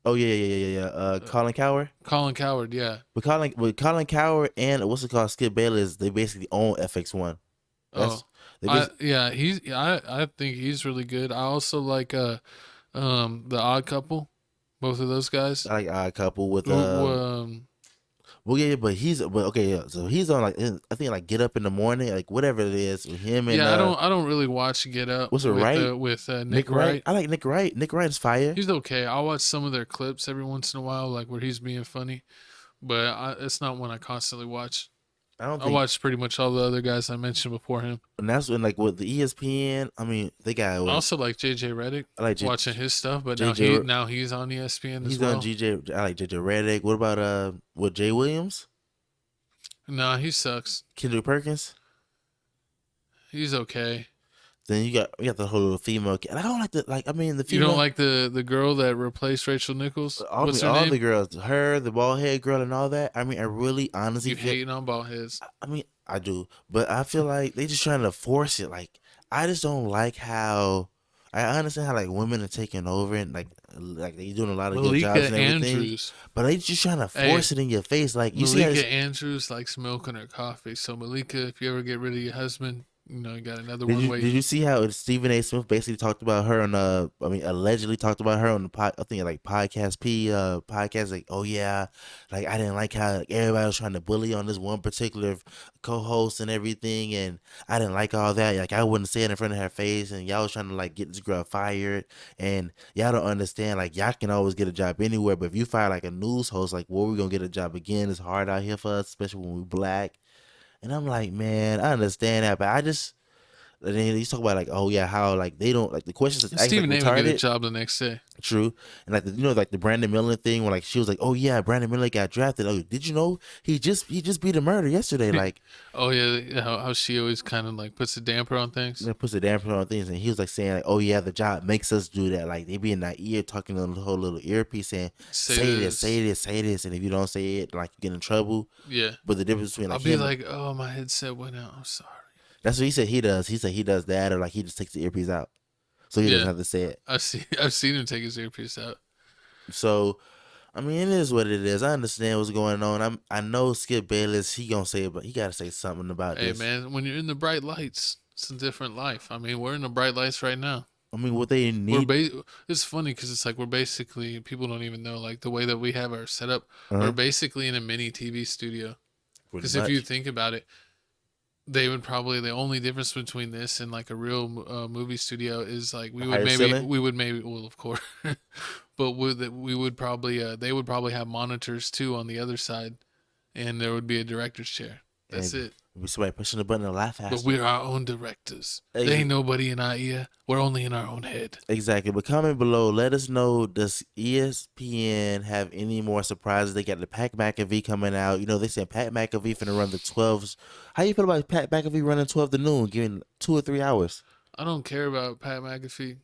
Oh yeah. Colin Cowherd. Colin Cowherd, yeah. But Colin Cowherd and what's it called, Skip Bayless, they basically own FX1. I think he's really good. I also like the Odd Couple, both of those guys. I like Odd Couple with Well, yeah, but okay. Yeah, so he's on like I think like Get Up in the Morning, like whatever it is with him and I don't really watch Get Up. What's it right with Nick Wright. I like Nick Wright. Nick Wright's fire. He's okay. I'll watch some of their clips every once in a while, like where he's being funny, but it's not one I constantly watch. I watch pretty much all the other guys I mentioned before him. And that's when like with the ESPN. I mean, they got. I also like JJ Redick. I like watching his stuff, but now he's on ESPN as well. He's on JJ. I like JJ Redick. What about with Jay Williams? Nah, he sucks. Kendrick Perkins. He's okay. Then you got the whole female. And I don't like the the female. You don't like the girl that replaced Rachel Nichols? What's her name? The girls, her, the bald head girl, and all that. I mean, I really honestly hating on bald heads. I mean, I do, but I feel like they just trying to force it. Like, I just don't like how. I understand how like women are taking over and like they doing a lot of good jobs and everything. Andrews. But they just trying to force it in your face. Like you Malika Andrews likes milk in her coffee. So Malika, if you ever get rid of your husband, you got another one. Did you see how Stephen A. Smith basically talked about her on allegedly talked about her on the podcast like, oh yeah, like I didn't like how everybody was trying to bully on this one particular co-host and everything, and I didn't like all that. Like I wouldn't say it in front of her face, and y'all was trying to like get this girl fired, and y'all don't understand. Like y'all can always get a job anywhere, but if you fire like a news host, like where we gonna get a job again? It's hard out here for us, especially when we black. And I'm like, man, I understand that, but I just, and then you talk about like, oh yeah, how like they don't like the questions. Stephen A. would get a job the next day. True, and like like the Brandon Miller thing, where like she was like, oh yeah, Brandon Miller got drafted. Oh, did you know he just beat a murder yesterday? Like, oh yeah, how she always kind of like puts a damper on things. Yeah, puts a damper on things, and he was like saying like, oh yeah, the job makes us do that. Like they be in that ear talking on the whole little earpiece saying, say this, and if you don't say it, like you get in trouble. Yeah. But the difference between like I'll be like, oh my headset went out. I'm sorry. That's what he said he does. He said he does that, or like he just takes the earpiece out, so he doesn't have to say it. I've seen him take his earpiece out. So, I mean, it is what it is. I understand what's going on. I know Skip Bayless. He gonna say it, but he gotta say something about this. Hey man, when you're in the bright lights, it's a different life. I mean, we're in the bright lights right now. I mean, what they need. It's funny because it's like we're basically, people don't even know, like the way that we have our setup. We're basically in a mini TV studio. Because if you think about it, they would probably, the only difference between this and like a real movie studio is like we would maybe well of course, but we would probably they would probably have monitors too on the other side, and there would be a director's chair. That's it. We somebody pushing the button to laugh faster. But we're our own directors. There ain't nobody in our ear. We're only in our own head. Exactly. But comment below, let us know, does ESPN have any more surprises? They got the Pat McAfee coming out. You know, they said Pat McAfee finna run the 12s. How you feel about Pat McAfee running 12 to noon, giving 2 or 3 hours? I don't care about Pat McAfee.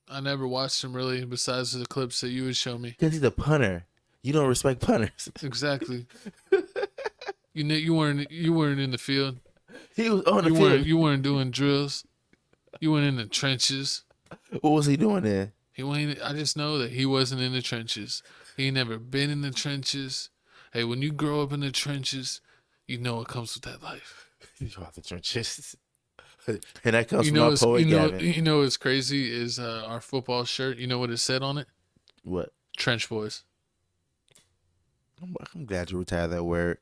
I never watched him really, besides the clips that you would show me. Because he's a punter. You don't respect punters. Exactly. You weren't in the field. He was on the field. You weren't doing drills. You weren't in the trenches. What was he doing there? I just know that he wasn't in the trenches. He ain't never been in the trenches. Hey, when you grow up in the trenches, you know what comes with that life. You go out the trenches. And that comes from my poet Gavin. You know what's crazy is our football shirt. You know what it said on it? What? Trench Boys. I'm glad you retired that word.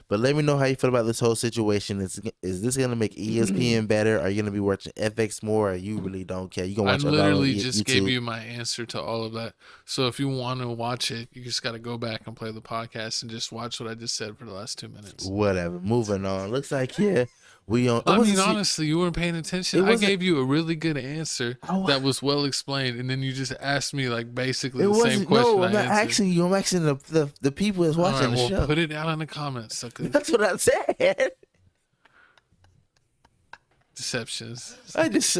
But let me know how you feel about this whole situation. Is this going to make ESPN better? Are you going to be watching FX more, or you really don't care? You gonna watch I literally just YouTube? gave you my answer to all of that. So if you want to watch it, you just got to go back and play the podcast and just watch what I just said for the last 2 minutes. Whatever. Moving on. Looks like we on. I mean, honestly, you weren't paying attention. I gave you a really good answer that was well explained, and then you just asked me like basically the same question. No, I'm not asking you. I'm asking the people that's watching the show. Put it down in the comments, suckers. That's what I said. Deceptions. I just.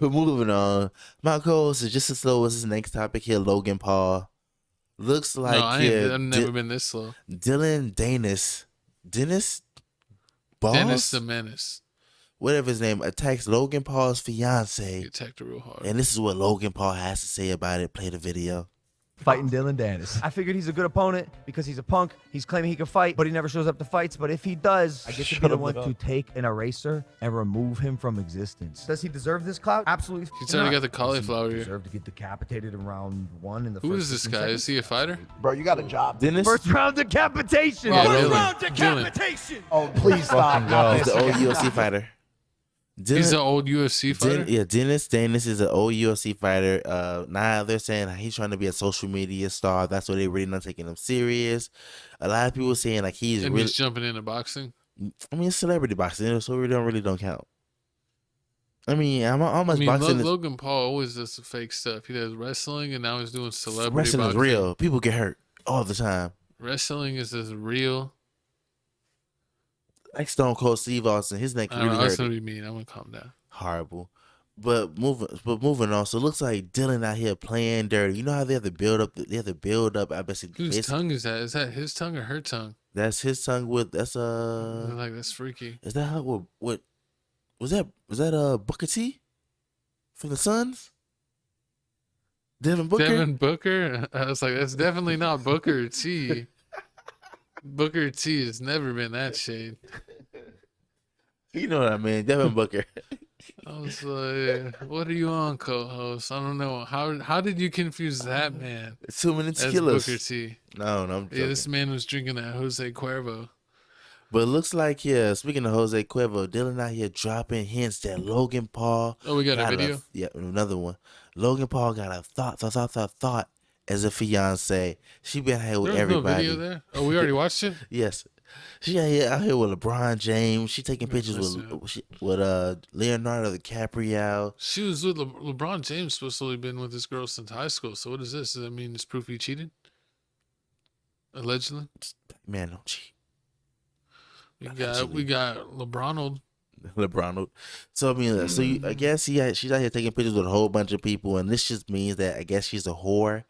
Moving on. My co-host is just as slow as this next topic here. Logan Paul looks like I've never been this slow. Dillon Danis. Dennis the Menace, whatever his name, attacks Logan Paul's fiance. He attacked her real hard. And this is what Logan Paul has to say about it. Play the video. fighting Dillon Danis. I figured he's a good opponent because he's a punk. He's claiming he can fight, but he never shows up to fights. But if he does, I get to be the one to take an eraser and remove him from existence. Does he deserve this clout? Absolutely. He's already got the cauliflower Does he here. deserve to get decapitated in round 1 in the Who first is this 15 guy? seconds? Is he a fighter? Bro, you got a job. Dennis? First round decapitation. Yeah, First Dillon. round Dillon. decapitation. Oh, please stop. Not He's this the old again. UFC fighter. He's an old UFC fighter? Dennis Danis is an old UFC fighter. Now they're saying he's trying to be a social media star. That's why they really not taking him serious. A lot of people saying like he's And really. he's jumping into boxing? I mean, it's celebrity boxing, so we really don't count. I mean, boxing is Logan Paul always does the fake stuff. He does wrestling, and now he's doing celebrity wrestling boxing. is real. People get hurt all the time. Wrestling is as real. Like Stone Cold Steve Austin, his neck I don't really know, hurt. that's what you mean. I'm gonna calm down. Horrible. But moving on. So it looks like Dillon out here playing dirty. You know how they have to build up. They have to build up. I bet Whose tongue is that? Is that his tongue or her tongue? That's his tongue with. That's Like that's freaky. Is that how? What was that? Was that Booker T from the Suns? Devin Booker. Devin Booker? I was like, that's definitely not Booker T. Booker T has never been that shade. You know what I mean, Devin Booker. I was like, what are you on, co-host? I don't know. How did you confuse that man? It's 2 minutes as killers. Booker T. No, I'm joking. Yeah, this man was drinking that Jose Cuervo. But it looks like, yeah, speaking of Jose Cuervo, Dillon out here dropping hints that Logan Paul. Oh, we got a video? Yeah, another one. Logan Paul got a thought as a fiance. She been here with There was everybody. no video there? Oh, we already watched it? Yes. She out here with LeBron James. She taking pictures with Leonardo DiCaprio. She was with LeBron James, supposed to have been with this girl since high school. So what is this? Does that mean it's proof he cheated? Allegedly? Man, don't cheat. We got LeBronald. LeBron. So I mean, I guess she's out here taking pictures with a whole bunch of people, and this just means that I guess she's a whore.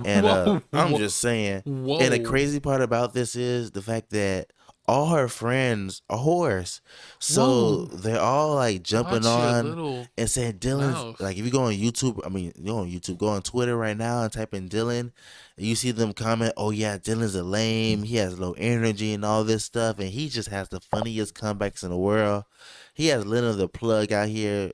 And I'm just saying. Whoa. And the crazy part about this is the fact that all her friends are whores, so they're all like jumping on and saying Dillon's like. If you go on YouTube, go on Twitter right now and type in Dillon, and you see them comment, "Oh yeah, Dillon's a lame. He has low energy and all this stuff, and he just has the funniest comebacks in the world." He has Lena the Plug out here.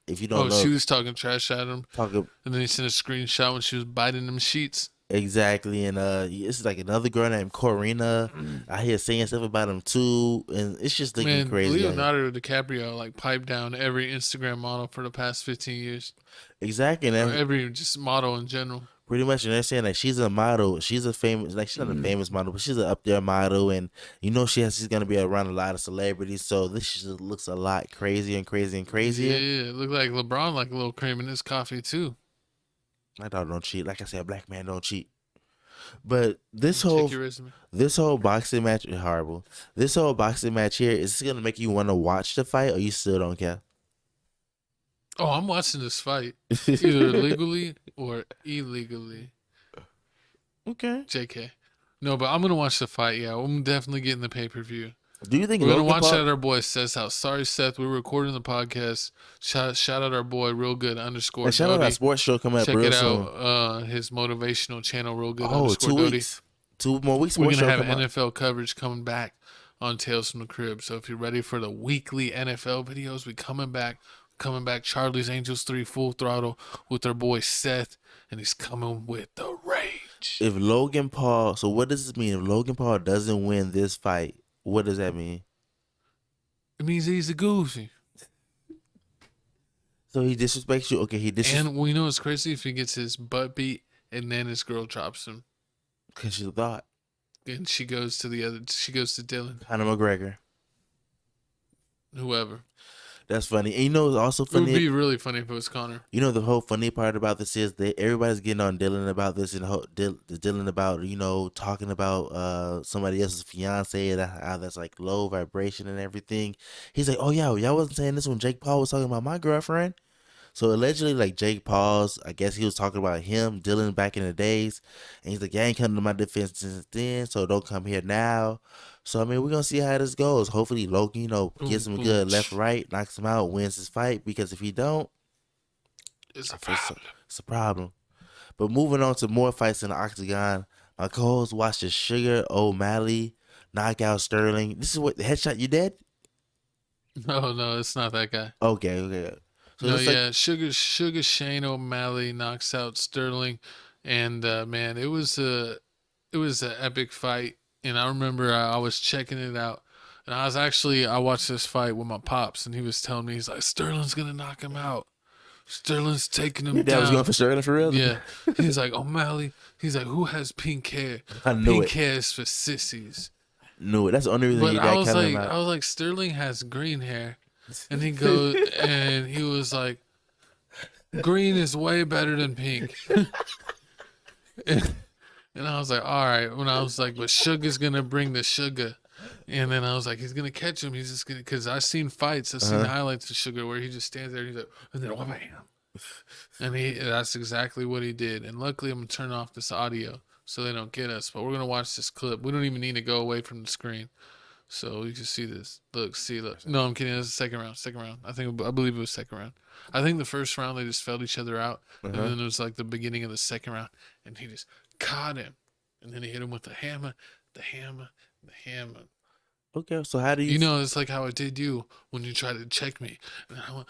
If you don't know, she was talking trash at him, and then he sent a screenshot when she was biting them sheets. Exactly, and it's like another girl named Corina. I hear saying stuff about him too, and it's just looking crazy. Leonardo DiCaprio like piped down every Instagram model for the past 15 years. Exactly, and every just model in general. Pretty much, and they're saying like she's a model. She's a famous, like she's not a famous model, but she's an up there model, and she's gonna be around a lot of celebrities. So this just looks a lot crazier and crazier and crazier. Yeah, it looked like LeBron like a little cream in his coffee too. My dog don't cheat. Like I said, a black man don't cheat. But this whole boxing match is horrible. This whole boxing match here, is this gonna make you want to watch the fight, or you still don't care? Oh, I'm watching this fight either legally or illegally. Okay. JK. No, but I'm gonna watch the fight. Yeah, I'm definitely getting the pay-per-view. Do you think we're gonna watch that at our boy Seth's house? Sorry, Seth, we're recording the podcast. Shout out our boy, Real Good _ shout out our sports show coming up real soon. Check it out. His motivational channel, Real Good _ 2 weeks. 2 more weeks. We're gonna have NFL coverage coming back on Tales from the Crib. So if you're ready for the weekly NFL videos, we coming back. Charlie's Angels 3 full throttle with our boy Seth, and he's coming with the rage. If Logan Paul, so what does this mean? If Logan Paul doesn't win this fight, what does that mean? It means he's a goofy. So he disrespects you. Okay, and we know it's crazy if he gets his butt beat and then his girl drops him. Cause she thought. And she goes to Dillon. Conor McGregor. Whoever. That's funny. And you know it's also funny. It would be really funny if it was Conor. You know the whole funny part about this is that everybody's getting on Dillon about this and Dillon about, talking about somebody else's fiance and how that's like low vibration and everything. He's like, oh yeah, y'all wasn't saying this when Jake Paul was talking about my girlfriend. So allegedly, like Jake Paul's, I guess he was talking about him, Dillon, back in the days, and he's like, "I ain't come to my defense since then, so don't come here now." So I mean, we're gonna see how this goes. Hopefully, Logan, gets him good left, right, knocks him out, wins his fight. Because if he don't, it's a problem. It's a problem. But moving on to more fights in the octagon, my co-host watched the Sugar O'Malley knock out Sterling. This is what the headshot. You dead? No, it's not that guy. Okay. So No, yeah, Sugar Shane O'Malley knocks out Sterling, and man, it was an epic fight. And I remember I was checking it out, and I watched this fight with my pops, and he was telling me, he's like, Sterling's gonna knock him out. Sterling's taking him Your dad down. was going for Sterling for real? Yeah. He's like, O'Malley. He's like, who has pink hair? I knew pink it. hair is for sissies. Knew it. That's the only reason But your I dad was kept like, him out. I was like, Sterling has green hair, and he goes, and he was like, green is way better than pink. And I was like, all right. When I was like, but Sugar's gonna bring the sugar, and then I was like, he's gonna catch him. He's just gonna, because I've seen fights, I've seen highlights of Sugar where he just stands there, and he's like, and then bam, and that's exactly what he did. And luckily, I'm gonna turn off this audio so they don't get us. But we're gonna watch this clip. We don't even need to go away from the screen, so you can see this. Look. No, I'm kidding. It's the second round. I believe it was second round. I think the first round they just felt each other out, and then it was like the beginning of the second round, and he just caught him, and then he hit him with the hammer. Okay, so how do you... You know, it's like how I did you when you tried to check me, and I went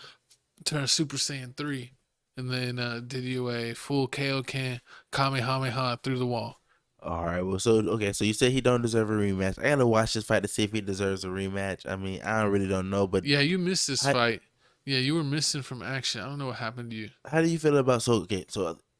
turn Super Saiyan 3, and then did you a full Kaioken Kamehameha through the wall. All right, well, so you said he don't deserve a rematch. I gotta watch this fight to see if he deserves a rematch. I mean, I really don't know, but yeah, you missed this fight. Yeah, you were missing from action. I don't know what happened to you. How do you feel about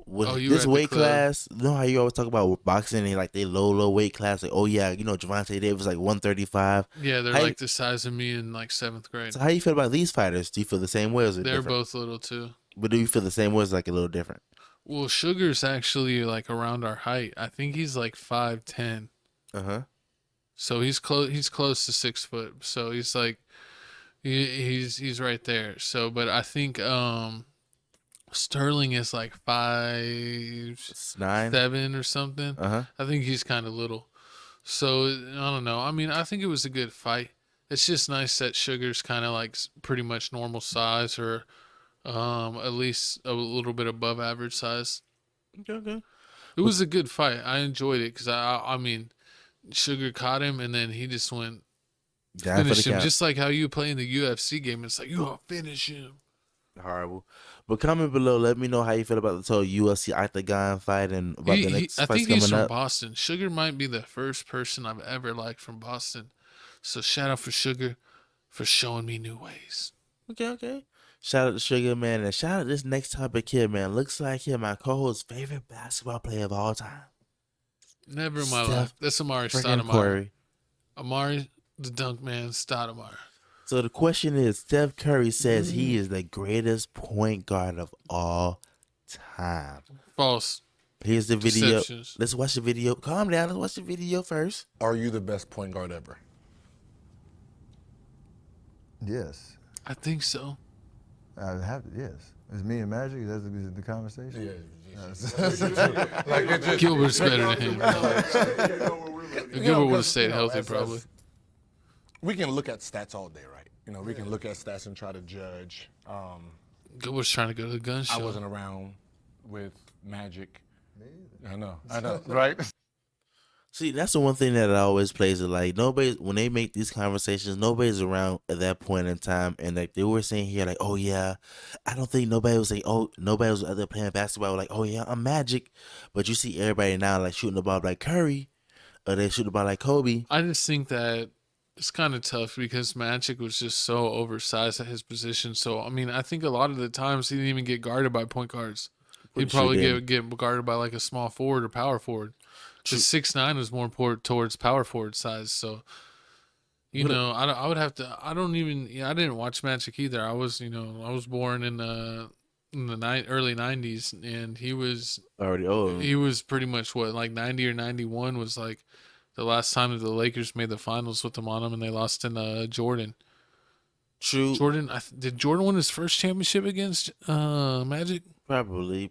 with you this were at weight the club. class? You know how you always talk about boxing and like they low weight class, like Javante Davis like 135. Yeah, they're like the size of me in like 7th grade. So how you feel about these fighters? Do you feel the same way, or is it They're different? both little too. But do you feel the same way, or is it like a little different? Well, Sugar's actually like around our height. I think he's like 5'10". So he's close. He's close to 6 foot. So he's like, he's right there. So, but I think Sterling is like 5'9", or something. I think he's kind of little. So I don't know. I mean, I think it was a good fight. It's just nice that Sugar's kind of like pretty much normal size, or at least a little bit above average size. Okay. It was a good fight. I enjoyed it because I mean, Sugar caught him, and then he just went finish him, just like how you play in the UFC game. It's like, you gonna finish him. Horrible. But comment below, let me know how you feel about this whole UFC octagon fight and about the next I fights think he's coming from up. Boston. Sugar might be the first person I've ever liked from Boston. So shout out for Sugar for showing me new ways. Okay. Shout out to Sugar, man, and shout out to this next topic here, man. Looks like here my co-host's favorite basketball player of all time. Never in my life. That's Amari Stoudemire. Amari, the dunk man, Stoudemire. So the question is, Steph Curry says he is the greatest point guard of all time. False. Here's the video. Deceptions. Let's watch the video. Calm down. Let's watch the video first. Are you the best point guard ever? Yes. I think so. Yes. It's me and Magic. That's the conversation. Like Gilbert's better than him. Gilbert would have stayed healthy, probably. We can look at stats all day, right? You know, we can look at stats and try to judge. Gilbert's trying to go to the gun show. I wasn't around with Magic. I know, right? See, that's the one thing that I always plays it like when they make these conversations, nobody's around at that point in time, and like they were saying here, like, oh yeah, I don't think nobody was like, oh, nobody was out there playing basketball like, oh yeah, I'm Magic, but you see everybody now like shooting the ball like Curry, or they shoot the ball like Kobe. I just think that it's kind of tough because Magic was just so oversized at his position. So I mean, I think a lot of the times he didn't even get guarded by point guards. He'd probably get guarded by like a small forward or power forward. Because 6'9" was more towards power forward size. So, I would have to. I didn't watch Magic either. I was born in the early 90s, and he was already old. He was pretty much like 90 or 91 was like the last time that the Lakers made the finals with them on them, and they lost in Jordan. True. Jordan, did Jordan win his first championship against Magic? Probably,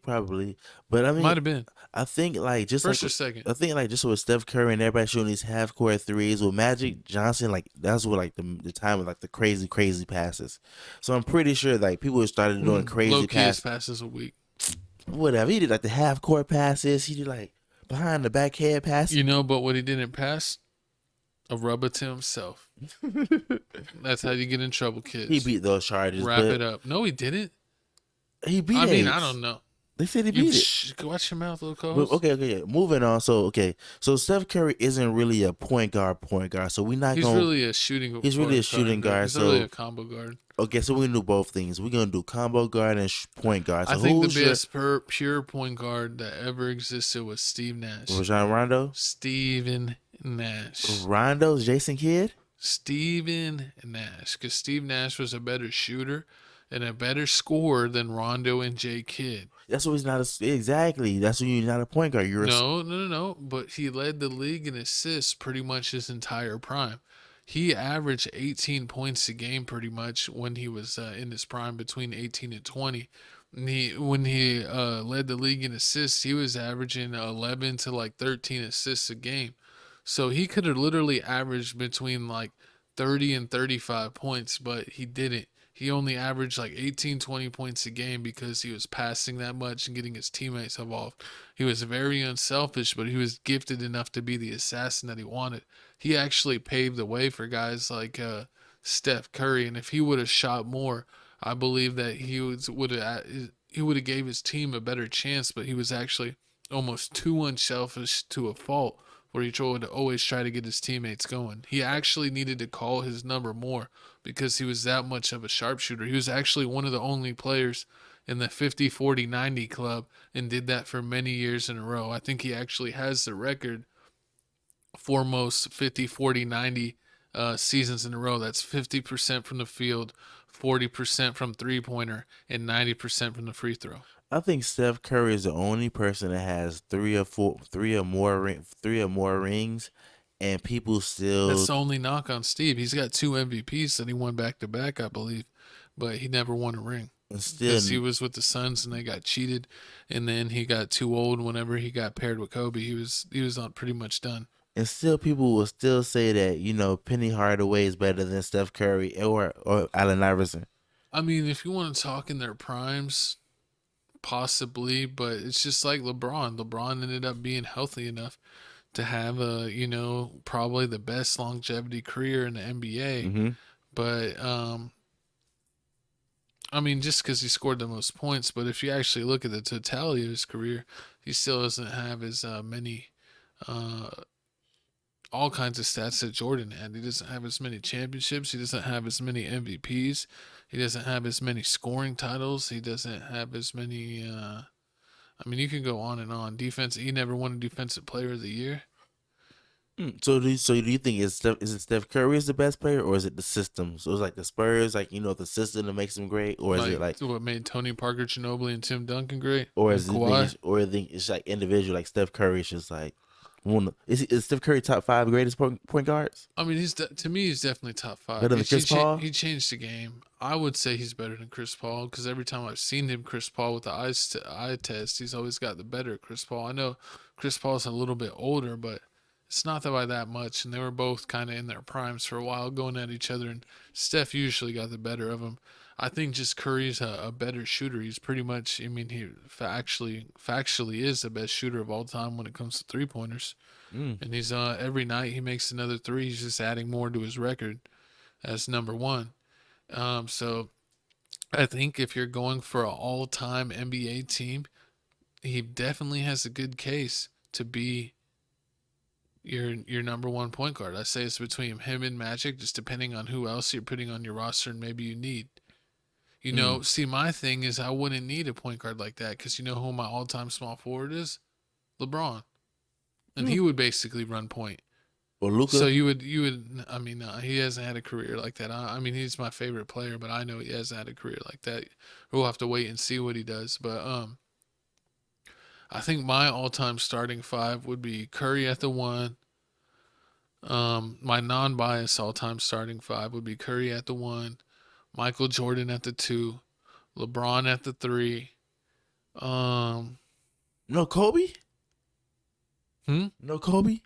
but I mean, might have been. I think like just first like, or second. I think like just with Steph Curry and everybody shooting these half court threes with Magic Johnson, like that's what like the time of like the crazy passes. So I'm pretty sure like people started doing crazy passes a week. whatever. He did like the half court passes. He did like behind the back head passes. You know, but what he didn't pass, a rubber to himself. That's how you get in trouble, kids. He beat those charges. Wrap it up. No, he didn't. He beat. I mean, I don't know. They said he beat it. Watch your mouth, little co-host. Okay. Moving on. So Steph Curry isn't really a point guard. So we're not going. He's really a shooting. He's really a shooting guard. He's really a combo guard. Okay, so we're gonna do both things. We're gonna do combo guard and point guard. So I think the best pure point guard that ever existed was Steve Nash. Rajon Rondo. Steven Nash. Rondo's Jason Kidd. Steven Nash, because Steve Nash was a better shooter and a better scorer than Rondo and J. Kidd. That's why he's not exactly. That's why you're not a point guard. You're no. But he led the league in assists pretty much his entire prime. He averaged 18 points a game pretty much when he was in his prime, between 18 and 20. And when he led the league in assists, he was averaging 11 to like 13 assists a game. So he could have literally averaged between like 30 and 35 points, but he didn't. He only averaged like 18, 20 points a game because he was passing that much and getting his teammates involved. He was very unselfish, but he was gifted enough to be the assassin that he wanted. He actually paved the way for guys like Steph Curry, and if he would have shot more, I believe that he would have gave his team a better chance, but he was actually almost too unselfish to a fault, where he would always try to get his teammates going. He actually needed to call his number more because he was that much of a sharpshooter. He was actually one of the only players in the 50, 40, 90 club and did that for many years in a row. I think he actually has the record for most 50, 40, 90 seasons in a row. That's 50% from the field, 40% from three-pointer, and 90% from the free throw. I think Steph Curry is the only person that has three or more rings, and people still. That's the only knock on Steve. He's got 2 MVPs that he won back to back, I believe, but he never won a ring. Because he was with the Suns and they got cheated, and then he got too old. Whenever he got paired with Kobe, he was pretty much done. And still, people will still say that Penny Hardaway is better than Steph Curry or Allen Iverson. I mean, if you want to talk in their primes, possibly, but it's just like LeBron. LeBron ended up being healthy enough to have probably the best longevity career in the NBA. Mm-hmm. But I mean, just because he scored the most points, but if you actually look at the totality of his career, he still doesn't have as many all kinds of stats that Jordan had. He doesn't have as many championships. He doesn't have as many MVPs. He doesn't have as many scoring titles. He doesn't have as many. I mean, you can go on and on. Defense. He never won a Defensive Player of the Year. So do you think is it Steph Curry is the best player, or is it the system? So it's like the Spurs, the system that makes them great, or is it like what made Tony Parker, Ginobili, and Tim Duncan great? Or is it's like individual, like Steph Curry is just like is Steph Curry top 5 greatest point guards? I mean, to me, he's definitely top 5. Better than Chris Paul? He changed the game. I would say he's better than Chris Paul because every time I've seen him, Chris Paul with the eye test, he's always got the better Chris Paul. I know Chris Paul's a little bit older, but it's not by that much, and they were both kind of in their primes for a while going at each other, and Steph usually got the better of him. I think just Curry's a better shooter. He's pretty much, I mean, he factually is the best shooter of all time when it comes to three-pointers. And he's every night he makes another 3. He's just adding more to his record as number 1. So I think if you're going for an all-time NBA team, he definitely has a good case to be your number 1 point guard. I say it's between him and Magic, just depending on who else you're putting on your roster and maybe you need. See, my thing is I wouldn't need a point guard like that because you know who my all-time small forward is? LeBron. And he would basically run point. Or Luka. So you would. I mean, he hasn't had a career like that. I mean, he's my favorite player, but I know he hasn't had a career like that. We'll have to wait and see what he does. But I think my all-time starting 5 would be Curry at the 1. My non-biased all-time starting 5 would be Curry at the 1, Michael Jordan at the 2, LeBron at the 3. No Kobe? No Kobe?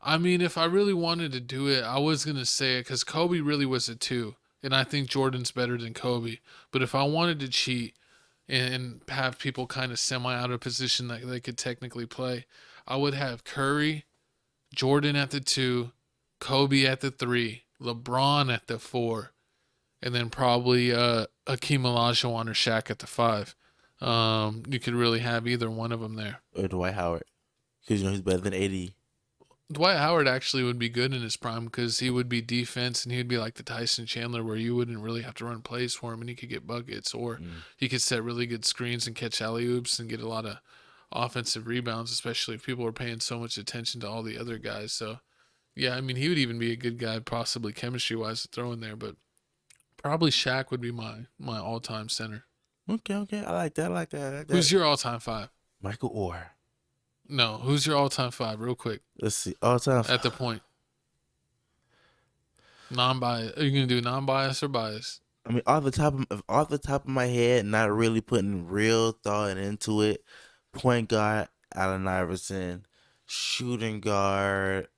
I mean, if I really wanted to do it, I was going to say it because Kobe really was a 2. And I think Jordan's better than Kobe. But if I wanted to cheat and have people kind of semi out of position that they could technically play, I would have Curry, Jordan at the 2, Kobe at the 3, LeBron at the 4, and then probably Hakeem Olajuwon or Shaq at the 5. You could really have either one of them there. Or Dwight Howard, because he's better than AD. Dwight Howard actually would be good in his prime because he would be defense and he would be like the Tyson Chandler where you wouldn't really have to run plays for him and he could get buckets, or he could set really good screens and catch alley-oops and get a lot of offensive rebounds, especially if people are paying so much attention to all the other guys. So, yeah, I mean, he would even be a good guy possibly chemistry-wise to throw in there, but probably Shaq would be my all-time center. Okay. I like that. Who's your all-time 5? Michael Orr. No, who's your all-time 5 real quick? Let's see. All-time at the point. Non-bias. Are you going to do non-bias or bias? I mean, off the top of my head, not really putting real thought into it. Point guard, Allen Iverson. Shooting guard,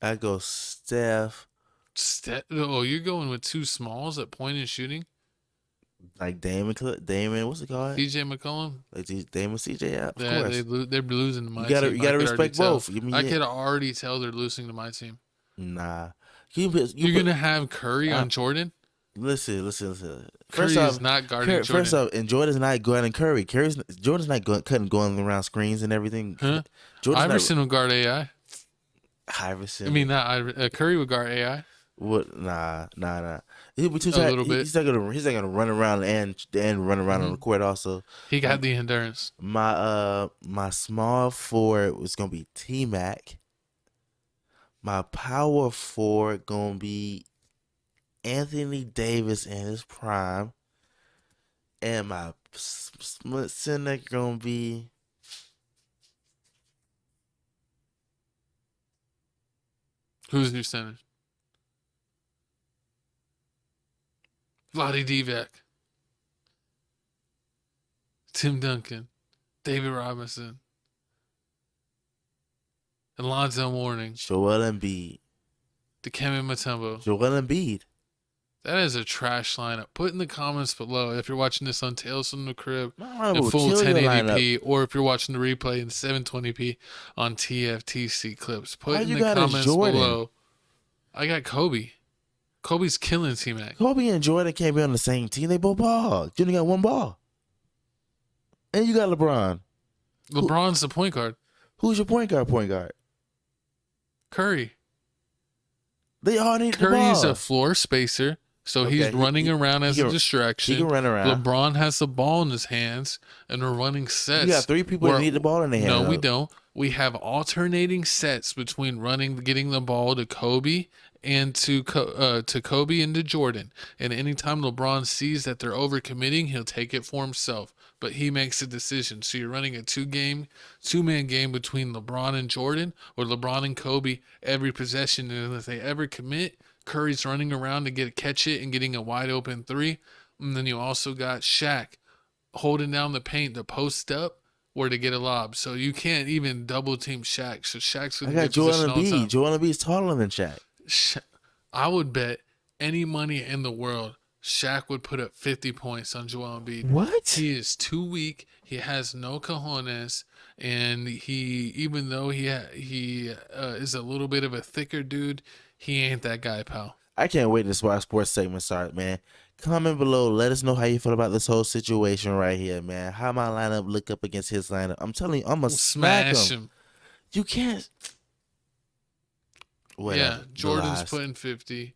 I go Steph. Oh, you're going with 2 smalls at point and shooting? Like Damon, what's it called? CJ McCollum? Like Damon, CJ, yeah, of course. They're losing to my team. You gotta respect both. I could already tell they're losing to my team. Nah. You're going to have Curry on Jordan? Listen. Curry is not guarding Jordan. First off, and Jordan's not guarding Curry. Jordan's not going around screens and everything. Huh? Iverson would guard AI. Iverson. I mean, not Curry would guard AI. What? Nah. He'll be too tight. A little bit. He's not gonna run around and run around on the court. Also, he got the endurance. My small forward was gonna be T-Mac. My power forward gonna be Anthony Davis in his prime, and my split center gonna be who's your center? Vlade Divac, Tim Duncan, David Robinson, Alonzo Mourning, Joel Embiid, Dikembe Mutombo, Joel Embiid. That is a trash lineup. Put in the comments below if you're watching this on Tales from the Crib in full 1080p, or if you're watching the replay in 720p on TFTC clips. Put in the comments below. I got Kobe. Kobe's killing T-Mac. Kobe and Jordan can't be on the same team. They both ball. You only got one ball. And you got LeBron. LeBron's the point guard. Who's your point guard? Curry. They all need Curry's the ball. A floor spacer, so he's running around as a distraction. He can run around. LeBron has the ball in his hands, and we're running sets. You got 3 people that need the ball in their hands. No, we don't. We have alternating sets between getting the ball to Kobe and to Kobe and to Jordan. And anytime LeBron sees that they're overcommitting, he'll take it for himself. But he makes a decision. So you're running a 2-man game between LeBron and Jordan, or LeBron and Kobe every possession. And if they ever commit, Curry's running around to catch it and getting a wide open 3. And then you also got Shaq holding down the paint to post up or to get a lob. So you can't even double team Shaq. So Shaq's going to get Joel Embiid. Joel Embiid's taller than Shaq. I would bet any money in the world Shaq would put up 50 points on Joel Embiid. What? He is too weak. He has no cojones, and even though he is a little bit of a thicker dude, he ain't that guy, pal. I can't wait to watch sports segment start, man. Comment below. Let us know how you feel about this whole situation right here, man. How my lineup look up against his lineup. I'm telling you, I'm gonna smack him. You can't. Yeah, Jordan's putting 50.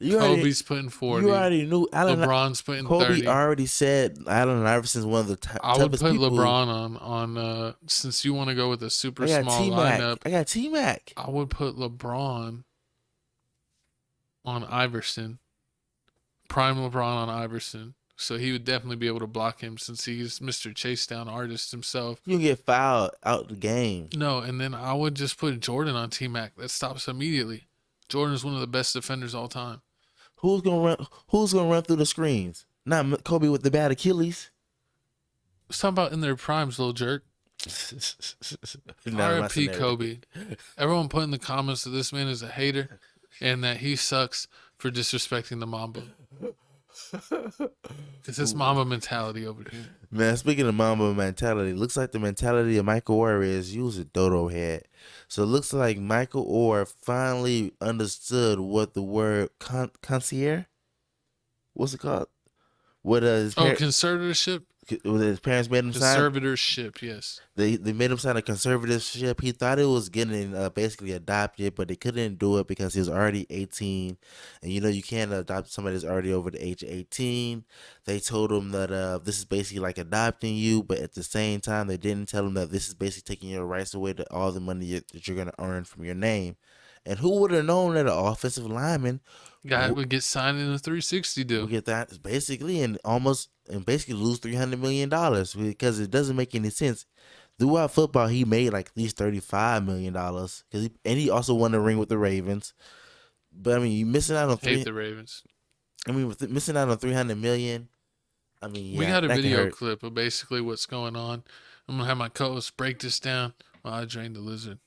Kobe's putting 40. You already knew. LeBron's putting 30. Kobe already said Allen Iverson's one of the toughest people. I would put LeBron on since you want to go with a super small lineup. I got T-Mac. I would put LeBron on Iverson. Prime LeBron on Iverson. So he would definitely be able to block him since he's Mr. Chase Down artist himself. You get fouled out the game. No, and then I would just put Jordan on T-Mac. That stops immediately. Jordan is one of the best defenders all time. Who's gonna run through the screens? Not Kobe with the bad Achilles. Let's talk about in their primes, little jerk. R.I.P. Kobe. Everyone put in the comments that this man is a hater and that he sucks for disrespecting the Mamba. It's this Mamba mentality over here. Man, speaking of Mamba mentality, looks like the mentality of Michael Orr is you was a dodo head. So it looks like Michael Orr finally understood what the word concierge, what's it called? What conservatorship? His parents made him sign conservatorship. Yes, they made him sign a conservatorship. He thought it was getting basically adopted, but they couldn't do it because he was already 18, and you can't adopt somebody that's already over the age of 18. They told him that this is basically like adopting you, but at the same time they didn't tell him that this is basically taking your rights away to all the money that you're gonna earn from your name. And who would have known that an offensive lineman would get signed in a 360 deal? Would get that basically and basically lose $300 million because it doesn't make any sense. Throughout football, he made like at least $35 million because he also won the ring with the Ravens. But I mean, you missing out on the Ravens. I mean, missing out on $300 million. I mean, yeah, we got a video clip of basically what's going on. I'm gonna have my co-host break this down while I drain the lizard.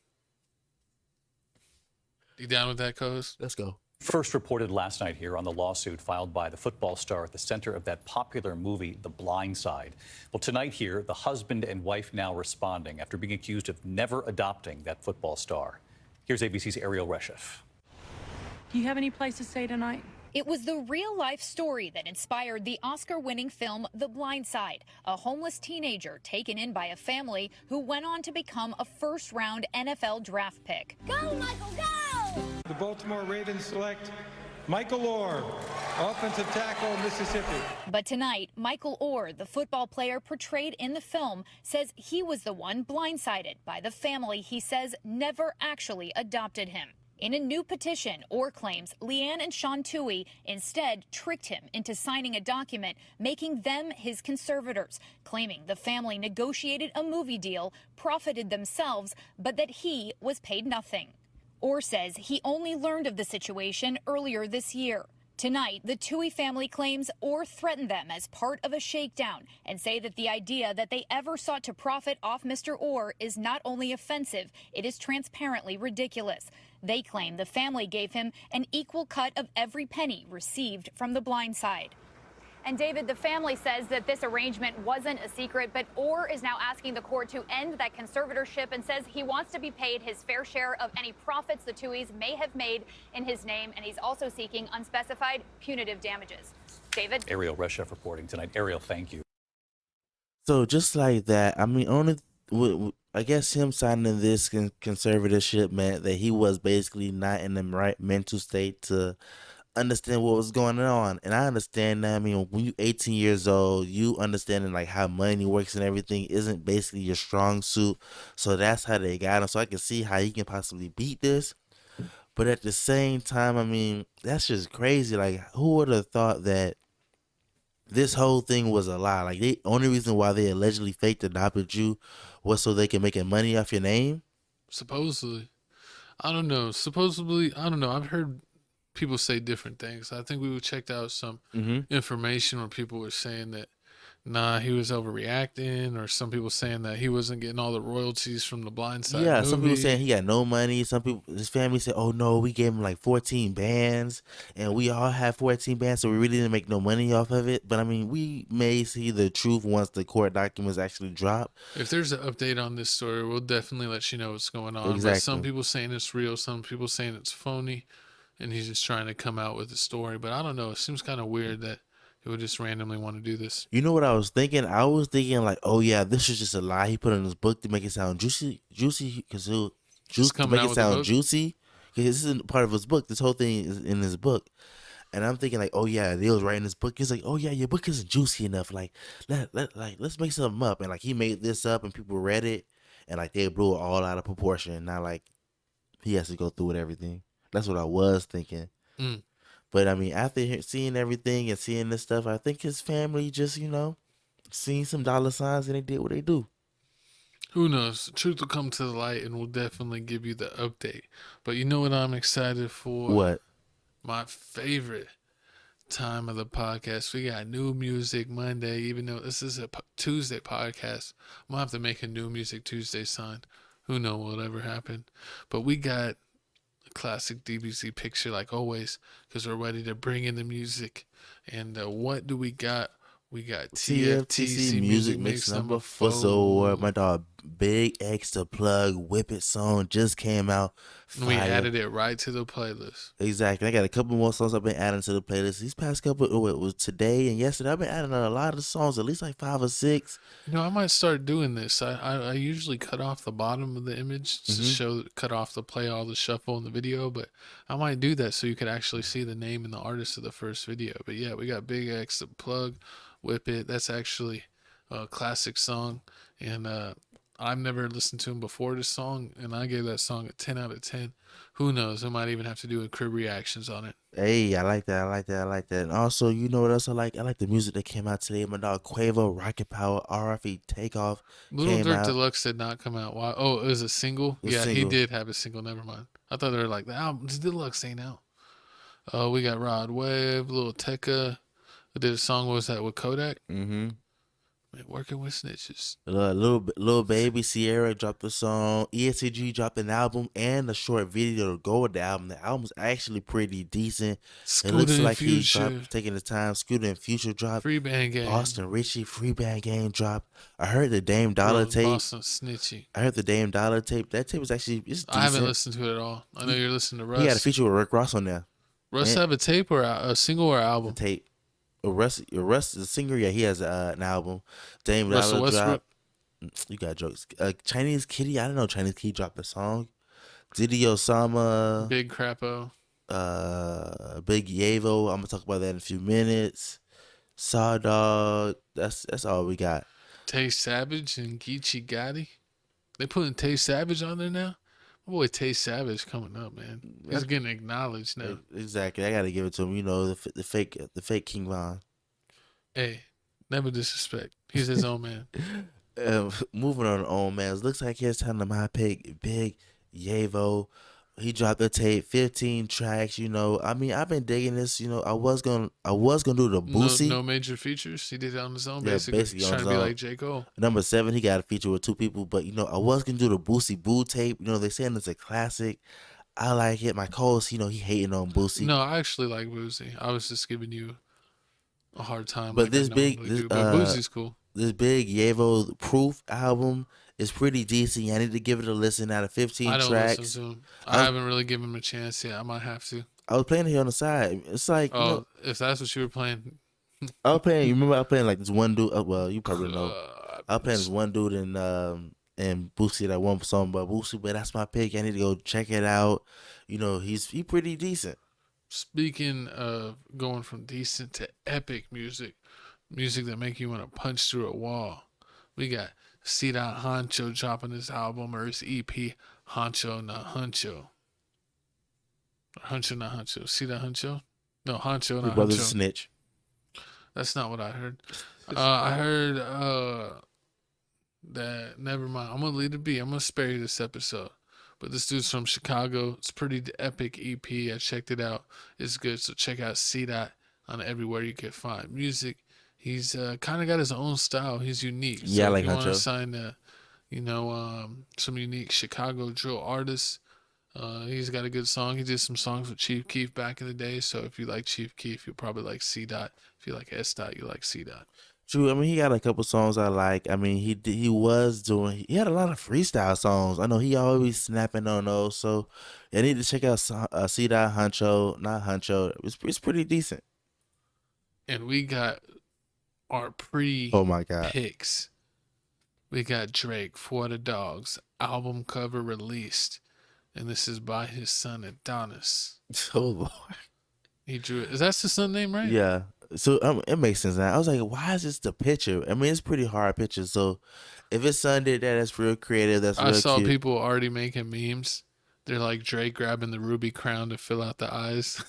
You down with that, co-host? Let's go. First reported last night here on the lawsuit filed by the football star at the center of that popular movie, The Blind Side. Well, tonight here, the husband and wife now responding after being accused of never adopting that football star. Here's ABC's Ariel Reshef. Do you have any place to stay tonight? It was the real-life story that inspired the Oscar-winning film The Blind Side, a homeless teenager taken in by a family who went on to become a first-round NFL draft pick. Go, Michael, go! The Baltimore Ravens select Michael Orr, offensive tackle, Mississippi. But tonight, Michael Orr, the football player portrayed in the film, says he was the one blindsided by the family he says never actually adopted him. In a new petition, Orr claims Leanne and Sean Toohey instead tricked him into signing a document making them his conservators, claiming the family negotiated a movie deal, profited themselves, but that he was paid nothing. Orr says he only learned of the situation earlier this year. Tonight, the Toohey family claims Orr threatened them as part of a shakedown and say that the idea that they ever sought to profit off Mr. Orr is not only offensive, it is transparently ridiculous. They claim the family gave him an equal cut of every penny received from The Blind Side. And David, the family says that this arrangement wasn't a secret, but Orr is now asking the court to end that conservatorship and says he wants to be paid his fair share of any profits the Tooheys may have made in his name, and he's also seeking unspecified punitive damages. David? Ariel Reshef reporting tonight. Ariel, thank you. So just like that, I mean, I guess him signing this conservatorship meant that he was basically not in the right mental state to understand what was going on. And I understand that. I mean, when you're 18 years old, you understanding like how money works and everything isn't basically your strong suit. So that's how they got him. So I can see how he can possibly beat this. But at the same time, I mean, that's just crazy. Like, who would have thought that this whole thing was a lie? Like, the only reason why they allegedly faked adopted you was so they can make money off your name? Supposedly. I don't know. Supposedly, I don't know. I've heard people say different things. I think we checked out some information where people were saying that, nah, he was overreacting, or some people saying that he wasn't getting all the royalties from The Blind Side movie. Some people saying he got no money. Some people, his family said, oh no, we gave him like 14 bands, and we all have 14 bands, so we really didn't make no money off of it. But I mean, we may see the truth once the court documents actually drop. If there's an update on this story, we'll definitely let you know what's going on. Exactly. But some people saying it's real, some people saying it's phony, and he's just trying to come out with a story. But I don't know. It seems kind of weird that he would just randomly want to do this. You know what I was thinking? I was thinking like, oh yeah, this is just a lie he put in his book to make it sound juicy, because he'll to make it sound juicy. Because this isn't part of his book. This whole thing is in his book. And I'm thinking like, oh yeah, they was writing this book. He's like, oh yeah, your book isn't juicy enough. Like, let's make something up. And like, he made this up, and people read it, and like they blew it all out of proportion. Now like, he has to go through with everything. That's what I was thinking. But I mean, after seeing everything and seeing this stuff, I think his family just, seen some dollar signs and they did what they do. Who knows? The truth will come to the light, and we'll definitely give you the update. But you know what I'm excited for? What? My favorite time of the podcast. We got new music Monday, even though this is a Tuesday podcast. I'm going to have to make a new music Tuesday sign. Who knows what will ever happen. But we got classic DBZ picture like always, because we're ready to bring in the music. And what do we got? We got TFTC Music Mix number 4. So my dog Big X the Plug Whip It song just came out. And we added it right to the playlist. Exactly. I got a couple more songs I've been adding to the playlist. These past couple, it was today and yesterday. I've been adding a lot of songs, at least like 5 or 6. You know, I might start doing this. I usually cut off the bottom of the image to cut off the play all the shuffle in the video, but I might do that so you could actually see the name and the artist of the first video. But yeah, we got Big X the Plug Whip It. That's actually a classic song, and I've never listened to him before this song, and I gave that song a 10 out of 10. Who knows? I might even have to do a crib reactions on it. Hey, I like that. I like that. I like that. And also, you know what else I like? I like the music that came out today. My dog Quavo, Rocket Power, RFE Takeoff. Little Dirk Deluxe did not come out. Why? Oh, it was a single? Yeah, he did have a single. Never mind. I thought they were like, the album, this Deluxe ain't out. We got Rod Wave, Lil Tecca. I did a song, what was that, with Kodak? Mm-hmm. Man, working with snitches. Little Baby Sierra dropped a song. ESTG dropped an album and a short video to go with the album. The album's actually pretty decent. Scooter it looks like Future. he's taking his time. Scooter and Future dropped. Free Band Game. Boston Richie, Free Band Game dropped. I heard the Dame Dollar tape. Boston Snitchy. I heard the Dame Dollar tape. That tape was actually it's decent. I haven't listened to it at all. I know you're listening to Russ. He had a feature with Rick Ross on there. Russ have a tape or a single or album? A tape. Russ is a singer. Yeah, he has an album. Dame Russell Dollar Westbrook. dropped. You got jokes. Chinese Kitty. I don't know. Chinese Kitty dropped a song. Diddy Osama. Big Crapo. Big Yavo. I'm gonna talk about that in a few minutes. Saw Dog. That's all we got. Tay Savage and Geechee Gotti. They putting Tay Savage on there now. My boy Tay Savage coming up, man. He's getting acknowledged now. Exactly. I gotta give it to him. You know, the fake King Von. Hey, never disrespect. He's his own man. Moving on to own man. It looks like he's time to my pick. Big Yavo. He dropped the tape, 15 tracks. You know, I mean, I've been digging this. You know, I was gonna do the Boosie. No major features. He did it on his own. Yeah, basically on trying his to be own. like J. Cole. Number 7, he got a feature with 2 people. But you know, I was gonna do the Boosie Boo tape. You know, they saying it's a classic. I like it. My co-host, you know, he hating on Boosie. No, I actually like Boosie. I was just giving you a hard time. But like this I big, normally do. But Boosie's cool. This Big Yavo Proof album is pretty decent. I need to give it a listen. Out of 15 I don't tracks, listen to him. I haven't really given him a chance yet. I might have to. I was playing it here on the side. It's like, Oh, you know, if that's what you were playing. I was playing. You remember I was playing like this one dude? Well, you probably know. I was playing this one dude and Boosie, that one song about Boosie. But that's my pick. I need to go check it out. You know, he pretty decent. Speaking of going from decent to epic music that make you want to punch through a wall, we got C. Honcho dropping his album or his EP, Honcho Not Honcho. Honcho Not Honcho. C. Honcho? No, Honcho Not Your brother's a Honcho. snitch. That's not what I heard. I heard that, never mind. I'm going to leave it be. I'm going to spare you this episode. But this dude's from Chicago. It's pretty epic EP. I checked it out. It's good. So check out C. on everywhere you can find music. He's kind of got his own style. He's unique. Yeah, so I like if you want to Honcho. sign some unique Chicago drill artists, he's got a good song. He did some songs with Chief Keef back in the day. So if you like Chief Keef, you'll probably like C. If you like S. You like C. True. I mean, he got a couple songs I like. I mean, he had a lot of freestyle songs. I know he always snapping on those. So I need to check out C. Honcho, not Honcho. It's pretty decent. And we got our Oh my God. picks. We got Drake, For the Dogs, album cover released. And this is by his son Adonis. Oh Lord. He drew it. Is that his son's name, right? Yeah. So it makes sense now. I was like, why is this the picture? I mean, it's pretty hard picture. So if his son did that, that's real creative. That's real I saw cute. people already making memes. They're like Drake grabbing the ruby crown to fill out the eyes.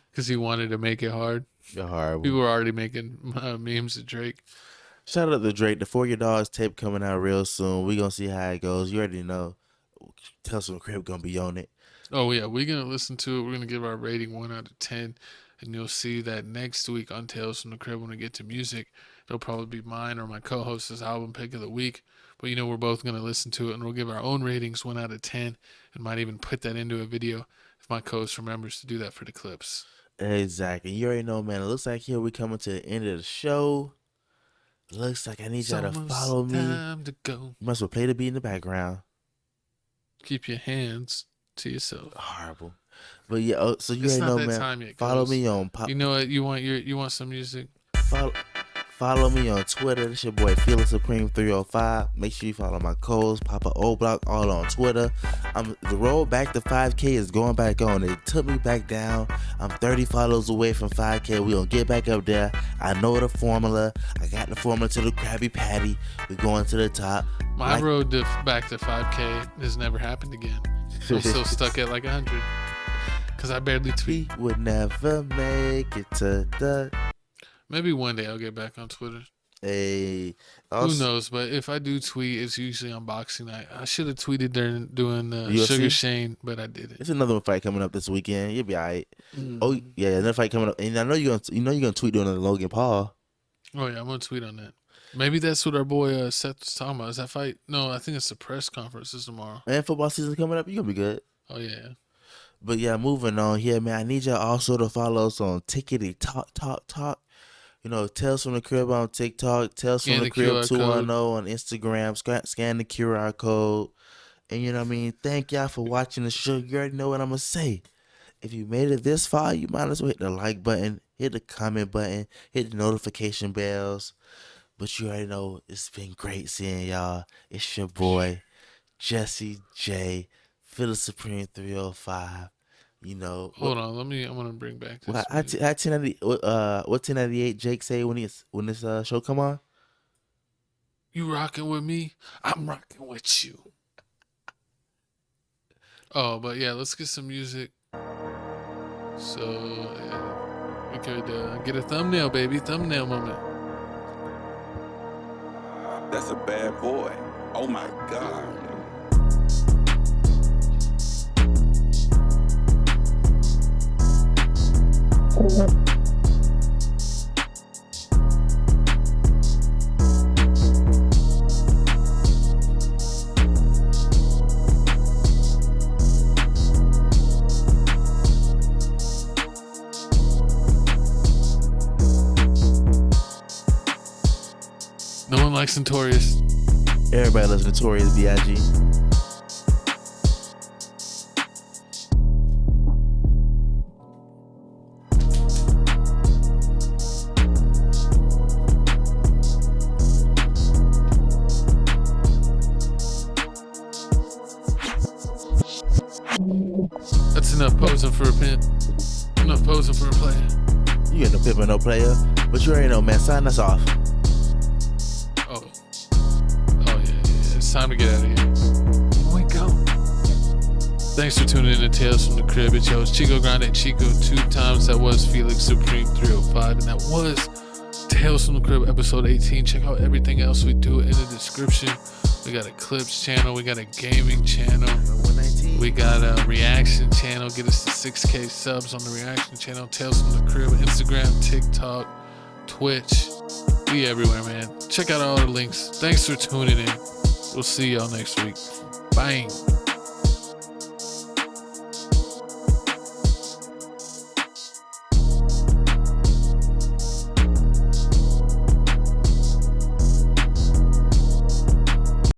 Because he wanted to make it hard. Horrible. People were already making memes of Drake. Shout out to Drake. The For Your Dogs tape coming out real soon. We gonna see how it goes. You already know. Tales from the Crib gonna be on it. Oh, yeah. We're going to listen to it. We're going to give our rating 1 out of 10. And you'll see that next week on Tales from the Crib, when we get to music, it'll probably be mine or my co-host's album pick of the week. But we're both going to listen to it, and we'll give our own ratings 1 out of 10, and might even put that into a video if my co-host remembers to do that for the clips. Exactly. You already know, man. It looks like here we coming to the end of the show. Looks like I need y'all to follow me. Time to go. You must well play the beat in the background. Keep your hands to yourself. Horrible. But yeah, so you already know, man. Follow me on pop. You know what? You want some music? Follow me on Twitter. It's your boy Feeling Supreme 305. Make sure you follow my co-host Papa O Block all on Twitter. The road back to 5K is going back on. It took me back down. I'm 30 follows away from 5K. We gonna get back up there. I know the formula. I got the formula to the Krabby Patty. We're going to the top. My road back to 5K has never happened again. I'm still stuck at like 100 because I barely tweet. We would never make it to the. Maybe one day I'll get back on Twitter. Hey, who knows? But if I do tweet, it's usually on Boxing Night. I should have tweeted during doing UFC? Sugar Shane, but I didn't. It's another fight coming up this weekend. You'll be all right. Oh yeah, another fight coming up, and I know you're gonna tweet doing the Logan Paul. Oh yeah, I'm gonna tweet on that. Maybe that's what our boy Seth was talking about. Is that fight? No, I think it's the press conference is tomorrow. And football season coming up, you gonna be good. Oh yeah. But yeah, moving on here, man. I need y'all also to follow us on Tickety Talk. Tales from the Crib on TikTok, Tales from the Crib 210 on Instagram, scan the QR code. And you know what I mean? Thank y'all for watching the show. You already know what I'm going to say. If you made it this far, you might as well hit the like button, hit the comment button, hit the notification bells. But you already know it's been great seeing y'all. It's your boy, Jesse J, Philip Supreme 305. Hold on. I'm gonna bring back this. What 1098 Jake say when this show come on? You rocking with me? I'm rocking with you. Oh, but yeah, let's get some music. So we could get a thumbnail, baby. Thumbnail moment. That's a bad boy. Oh my God. No one likes Notorious. Everybody loves Notorious B.I.G. That's enough posing for a pimp. Enough posing for a player. You ain't no pimp or no player, but you already know, man. Sign us off. Oh yeah. It's time to get out of here. Here we go. Thanks for tuning in to Tales from the Crib. It's yours, Chico Grande Chico 2 times. That was Felix Supreme 305, and that was Tales from the Crib episode 18. Check out everything else we do in the description. We got a clips channel. We got a gaming channel. We got a reaction channel. Get us to 6K subs on the reaction channel. Tales from the Crib. Instagram, TikTok, Twitch. We everywhere, man. Check out all the links. Thanks for tuning in. We'll see y'all next week. Bang.